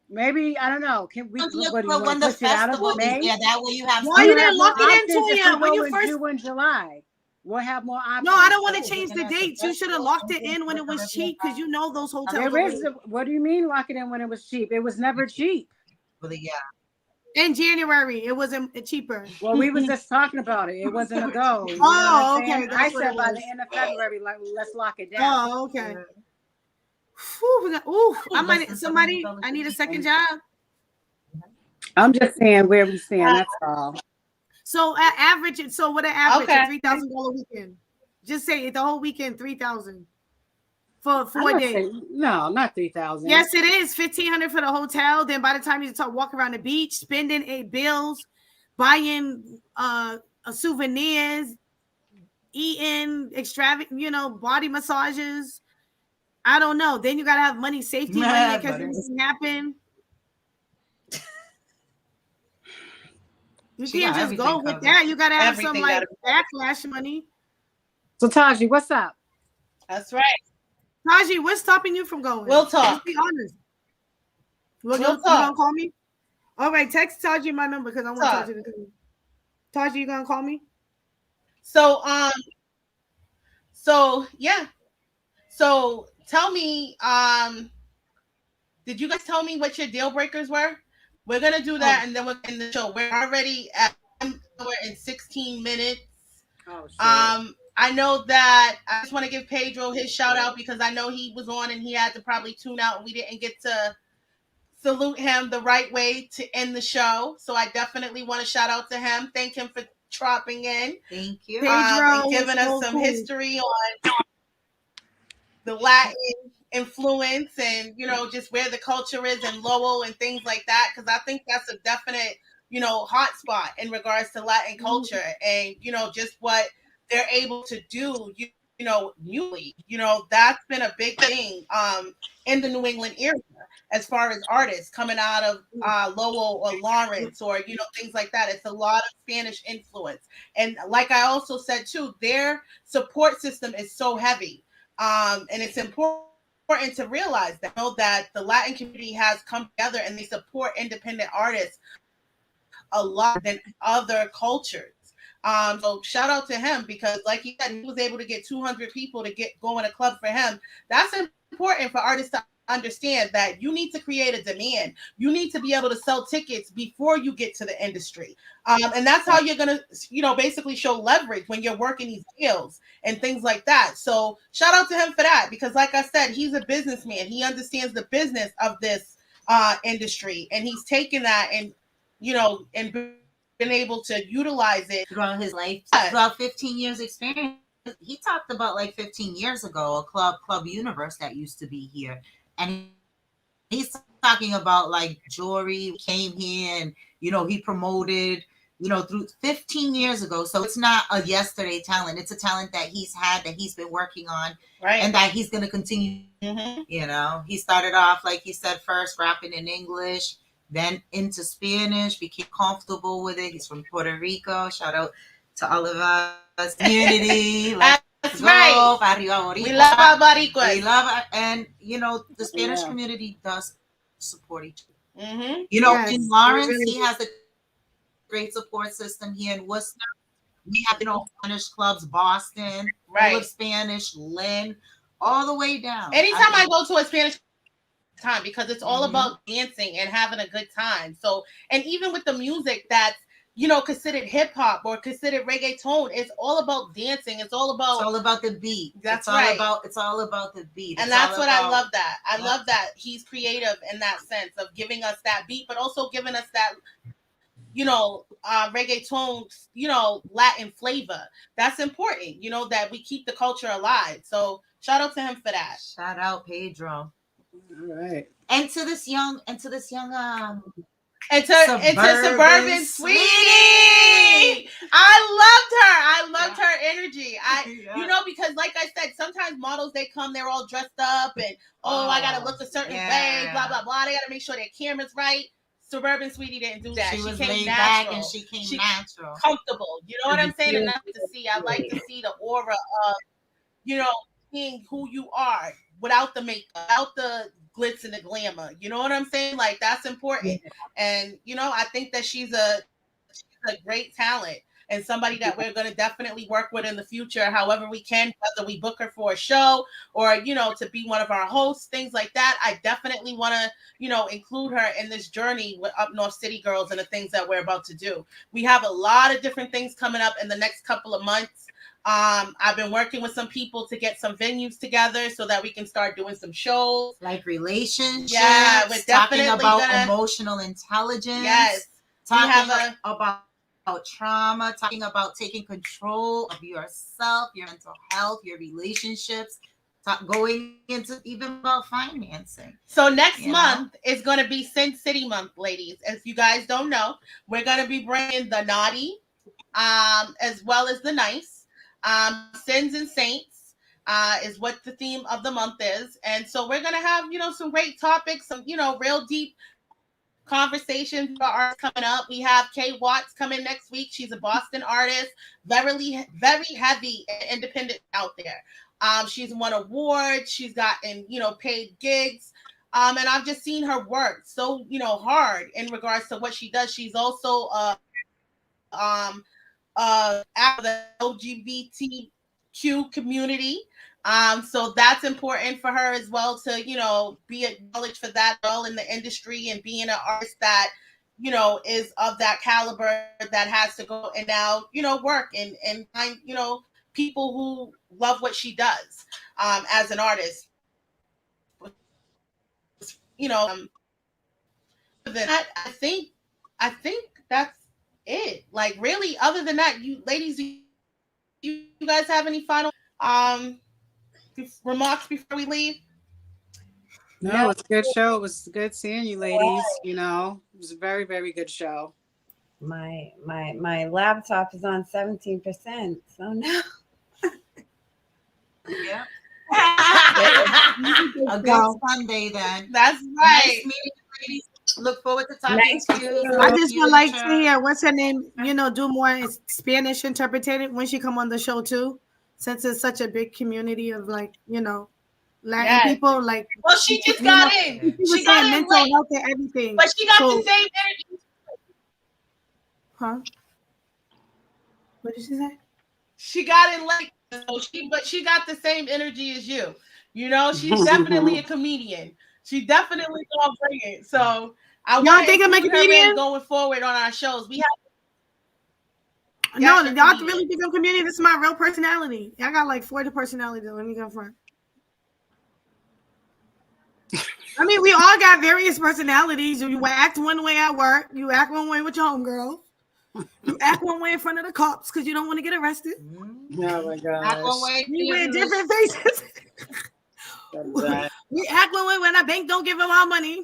maybe I don't know. Can we? What do you When want the to push it out of festival May? is, yeah, that way you have. Why you didn't lock it in, Options if Toya? we When go you in first. June and July, we'll have more options. No, I don't want to change the dates. You should have locked it in when it was cheap because you know those hotels. There is. What do you mean lock it in when it was cheap? It was never cheap. Yeah. In January, it wasn't cheaper. Well, we was just talking about it. It wasn't a go. You know Oh, what I'm saying? okay. I That's what said it by was. the end of February, like, let's lock it down. Oh, okay. Ooh, I might somebody. I need a second job. I'm just saying where we stand. That's all. So at average, so what an average? Okay. $3,000 weekend. Just say it the whole weekend, $3,000 for 4 I'm days. No, not 3,000. Yes, it is $1,500 for the hotel. Then by the time you walk around the beach, spending bills, buying souvenirs, eating extravagant, body massages. I don't know. Then you gotta have money, safety money, because anything happen. You can't just go with that. You gotta have some like backlash money. So Taji, what's up? That's right. Taji, what's stopping you from going? We'll talk. Let's be honest. We'll You talk. gonna call me? All right, text Taji my number because I want Taji to call me. Taji, you gonna call me? So yeah. So tell me, did you guys tell me what your deal breakers were? We're gonna do that and then we're in the show. We're already at 1 hour and 16 minutes. Oh, shit. I know that I just want to give Pedro his shout out because I know he was on and he had to probably tune out and we didn't get to salute him the right way to end the show. So I definitely want to shout out to him. Thank him for dropping in. Thank you. Pedro and giving us so some cool. history on the Latin influence and, just where the culture is in Lowell and things like that. Because I think that's a definite, hot spot in regards to Latin culture and, just what they're able to do, newly, that's been a big thing in the New England area as far as artists coming out of Lowell or Lawrence or, things like that. It's a lot of Spanish influence. And like I also said, too, their support system is so heavy. And it's important to realize that the Latin community has come together and they support independent artists a lot than other cultures. So shout out to him because like he said, he was able to get 200 people to go in a club for him. That's important for artists to understand that you need to create a demand. You need to be able to sell tickets before you get to the industry. And that's how you're going to, basically show leverage when you're working these deals and things like that. So shout out to him for that because like I said, he's a businessman. He understands the business of this industry and he's taken that and, and been able to utilize it throughout his life, throughout 15 years experience. He talked about like 15 years ago, a club Universe that used to be here. And he's talking about like jewelry came here and, he promoted, through 15 years ago. So it's not a yesterday talent. It's a talent that he's had, that he's been working on and that he's going to continue. He started off, like he said, first rapping in English, then into Spanish, became comfortable with it. He's from Puerto Rico. Shout out to all of us community. That's right. We love our Boricuas. We love our, and the Spanish community does support each other. In Lawrence, he has a great support system here in Worcester. We have Spanish clubs, Boston, full of Spanish, Lynn, all the way down. Anytime I go to a Spanish time because it's all about dancing and having a good time. So, and even with the music that's considered hip hop or considered reggaeton, it's all about dancing. It's all about the beat. That's it's right. It's all about the beat. And that's what I love that. I love that he's creative in that sense of giving us that beat, but also giving us that reggaeton, Latin flavor. That's important, that we keep the culture alive. So shout out to him for that. Shout out Pedro. All right. And to this young Into Suburban Sweetie. I loved her energy. You know, because like I said, sometimes models, they come, they're all dressed up and I gotta look a certain way, blah blah blah. They gotta make sure their camera's right. Suburban Sweetie didn't do that. She was came laid natural. back and she came natural, comfortable. You know what I'm saying? And that's to see. I like to see the aura of, you know, being who you are without the makeup, without the glitz and the glamour. You know what I'm saying? Like, that's important. And you know, I think that she's a great talent and somebody that we're going to definitely work with in the future, however we can, whether we book her for a show or, you know, to be one of our hosts, things like that. I definitely want to, you know, include her in this journey with Upnorth City Girls and the things that we're about to do. We have a lot of different things coming up in the next couple of months. I've been working with some people to get some venues together so that we can start doing some shows. like relationships. Yeah, we're talking definitely about emotional intelligence. Yes. Talking about trauma, talking about taking control of yourself, your mental health, your relationships, going into even about financing. So next month is going to be Sin City month, ladies. If you guys don't know, we're going to be bringing the naughty, as well as the nice. Sins and Saints is what the theme of the month is. And so we're going to have, you know, some great topics, some, you know, real deep conversations for artists coming up. We have Kay Watts coming next week. She's a Boston artist, very heavy and independent out there. She's won awards. She's gotten, you know, paid gigs. And I've just seen her work so, you know, hard in regards to what she does. She's also out of the LGBTQ community. So that's important for her as well to, you know, be acknowledged for that role in the industry and being an artist that, you know, is of that caliber that has to go and now, you know, work and find, you know, people who love what she does as an artist. You know, I think that's it. Like, really, other than that, you ladies, you guys have any final remarks before we leave? No, it's a good show. It was good seeing you ladies. You know, it was a very, very good show. My laptop is on 17%. So no. Yeah. A good Sunday then. That's right. Nice meeting you, ladies. Look forward to talking to you. I just would like to hear what's her name, you know, do more Spanish interpreted when she come on the show too, since it's such a big community of, like, you know, Latin people. Like, well, she just got in. She got in mental health and everything, but she got the same energy. Huh? What did she say? She got in late, so she got the same energy as you. You know, she's definitely a comedian. She definitely gonna bring it. So I y'all think I'm a comedian going forward on our shows. We have no, y'all really think I'm a comedian? This is my real personality. I got like 40 personalities. Let me go front. I mean, we all got various personalities. You act one way at work. You act one way with your homegirl. You act one way in front of the cops because you don't want to get arrested. Oh my gosh. Act one way. We wear different faces. We act one way when our bank don't give them our money.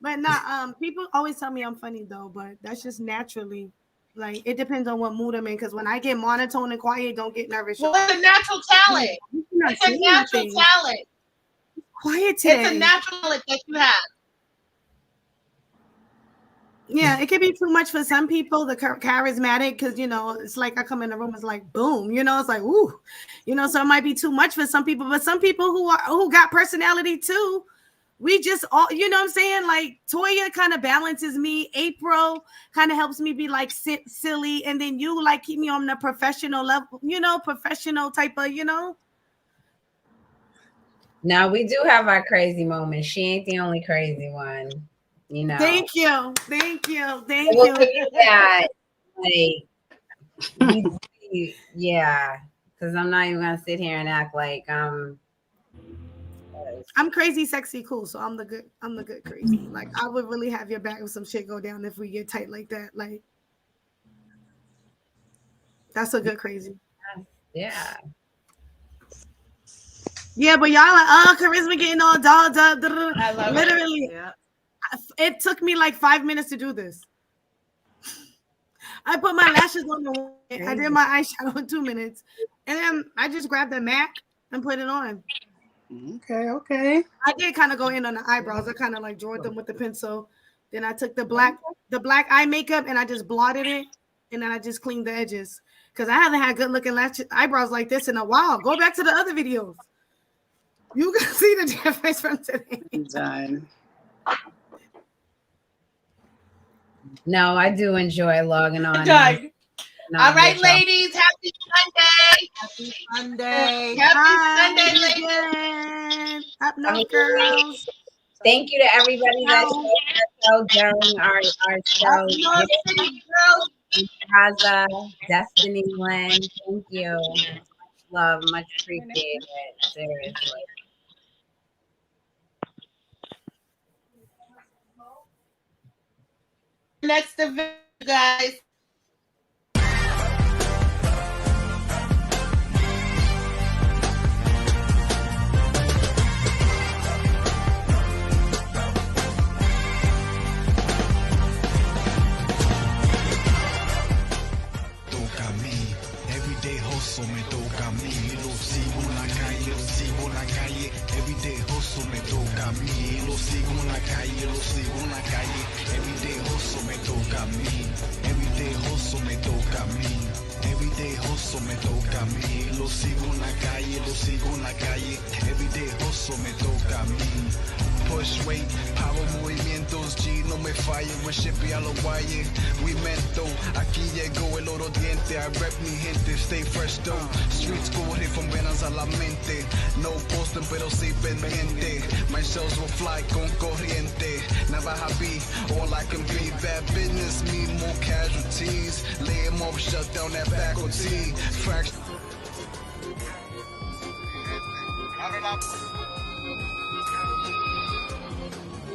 But not people always tell me I'm funny though, but that's just naturally. Like, it depends on what mood I'm in, because when I get monotone and quiet, don't get nervous. Well, it's a natural talent. It's a natural talent. Quiet today. It's a natural talent that you have. Yeah, it can be too much for some people, the charismatic, because, you know, it's like I come in the room, it's like, boom, you know, it's like, ooh, you know, so it might be too much for some people, but some people who got personality too, we just all, you know what I'm saying? Like, Toya kind of balances me. April kind of helps me be like silly. And then you like keep me on the professional level, you know, professional type of, you know. Now we do have our crazy moments. She ain't the only crazy one. You know. Thank you. Thank you. Thank we'll you. give you that. Like, yeah. Because I'm not even gonna sit here and act like I'm crazy, sexy, cool. So I'm the good crazy. Like, I would really have your back if some shit go down if we get tight like that. Like, that's a good crazy. Yeah. Yeah, but y'all like, oh, charisma getting all dolled up. I love literally. it. Yeah. It took me like 5 minutes to do this. I put my lashes on. I did my eyeshadow in 2 minutes, and then I just grabbed the MAC and put it on. Okay. I did kind of go in on the eyebrows. I kind of like drew them with the pencil. Then I took the black eye makeup and I just blotted it, and then I just cleaned the edges because I haven't had good looking eyebrows like this in a while. Go back to the other videos. You can see the difference from today. Done. No, I do enjoy logging on. Done. All right, ladies. Happy Sunday. Happy Sunday. Happy Sunday, ladies. Upnorth girls. Thank you to everybody that showed during our show. Upnorth City girls. Raza, Destiny Lynn, thank you. Much love, much appreciated. Seriously. Next event, guys. Me toca a mí, lo sigo en la calle, everyday hustle me toca a mí, lo sigo en la calle, everyday hustle me toca a mí, everyday hustle me toca a mí, everyday hustle me toca a mí, lo sigo en la calle, everyday hustle me toca a mí. Push weight, power movimientos, G no me falle, Shippy a lo guaye, we mento, aquí llegó el oro diente, I rep mi gente, stay fresh though, streets corre con venas a la mente, no posten pero sí pendiente, my shells will fly con corriente, Navaja be all I can be, bad business, me more casualties, lay them off, shut down that faculty, fraction.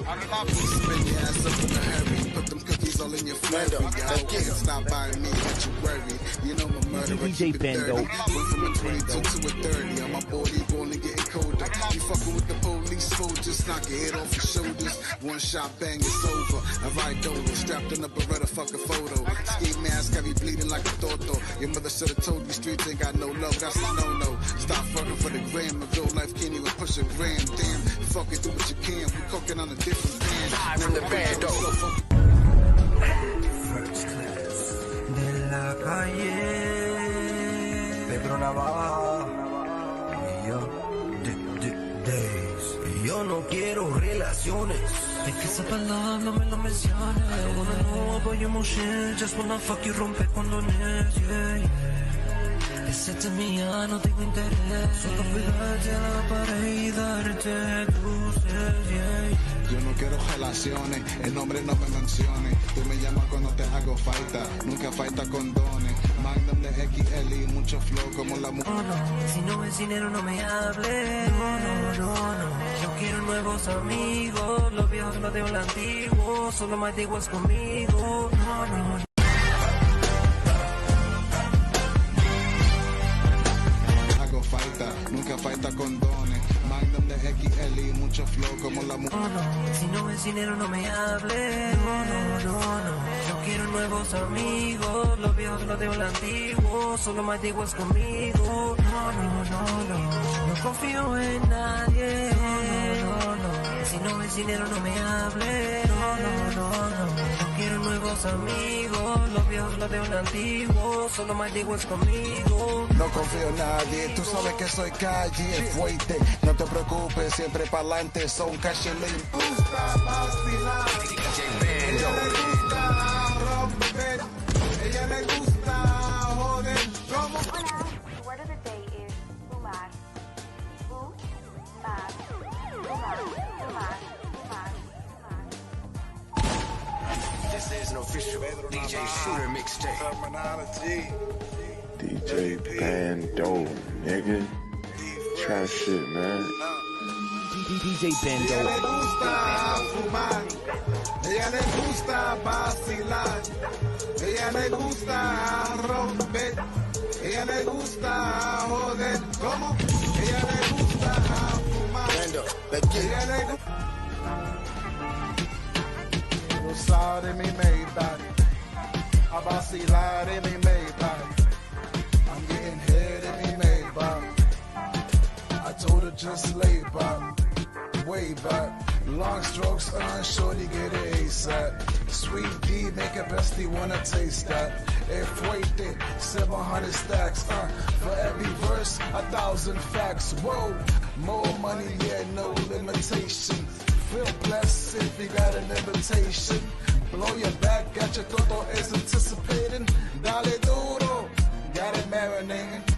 Spin your ass up in a hurry. Put them cookies all in your flurry. I can't stop buying me, but you worried. You know my murderer, keep it 30. Went from a 22 to a 30. On my body, only getting colder. You fucking with the police soldiers, knock your head off your shoulders. One shot, bang, it's over. I ride Dolo, strapped in a Beretta, fuck a photo. Ski mask, got me bleeding like a toto. Your mother should have told me streets ain't got no love, that's a no-no. Stop fucking for the gram, a real life can't even push a gram. Damn, fuck it, do what you can. We cooking on a different pan. Live from the band, First class de la calle, Pedro Navaha, y yo, days. Yo no quiero relaciones. Es que esa palabra no me lo menciones. I don't wanna know about your emotions. Just wanna fuck you, rompe condones, yeah, yeah. Ese mía, no tengo interés. Solo pegarte a la pared y darte dulces, yeah. Yo no quiero relaciones, el nombre no me mencione. Tú me llamas cuando te hago falta, nunca falta condones. Magnum de XL y mucho flow como la mujer. Oh, no, si no es dinero no me hable. No. Yo quiero nuevos amigos, los viejos no tengo el antiguo. Solo más antiguo es conmigo. No. Hago falta, nunca falta condones. Magnum de XL y mucho flow como la mujer. Oh, no, si no es dinero no me hable. No. Yo quiero nuevos amigos, los viejos no tengo el antiguo. Solo más antiguo es conmigo. No. No confío en nadie. No. Si no es dinero no me hable. No. Yo quiero nuevos amigos, los viejos no tengo el antiguo. Solo más antiguo es conmigo. No confío en nadie, tú sabes que soy calle, fuerte. No te preocupes, siempre pa'lante, son calle le gusta vacilar. Ella le gusta romper, ella le gusta joder. ¿Cómo? Hola, the word of the day is fumar. Fumar. This is an official DJ Shooter mixtape. Terminology. DJ Bando, nigga. Trash shit, man. DJ Bando. Ella le gusta fumar, ella le gusta vacilar, ella le gusta romper, ella le gusta joder. ¿Cómo? Ella le gusta fumar, ella le gusta. slide in me Maybach. I about to see light in me Maybach. I'm getting head in me Maybach. I told her just lay back, way back. Long strokes on, shorty get it ASAP. Sweet D, make a bestie wanna taste that. Fuerte, 700 stacks, for every verse, 1,000 facts. Whoa, more money, yeah, no limitation. Feel blessed if you got an invitation. Blow your back, got your toto is anticipating. Dale duro, got it marinating.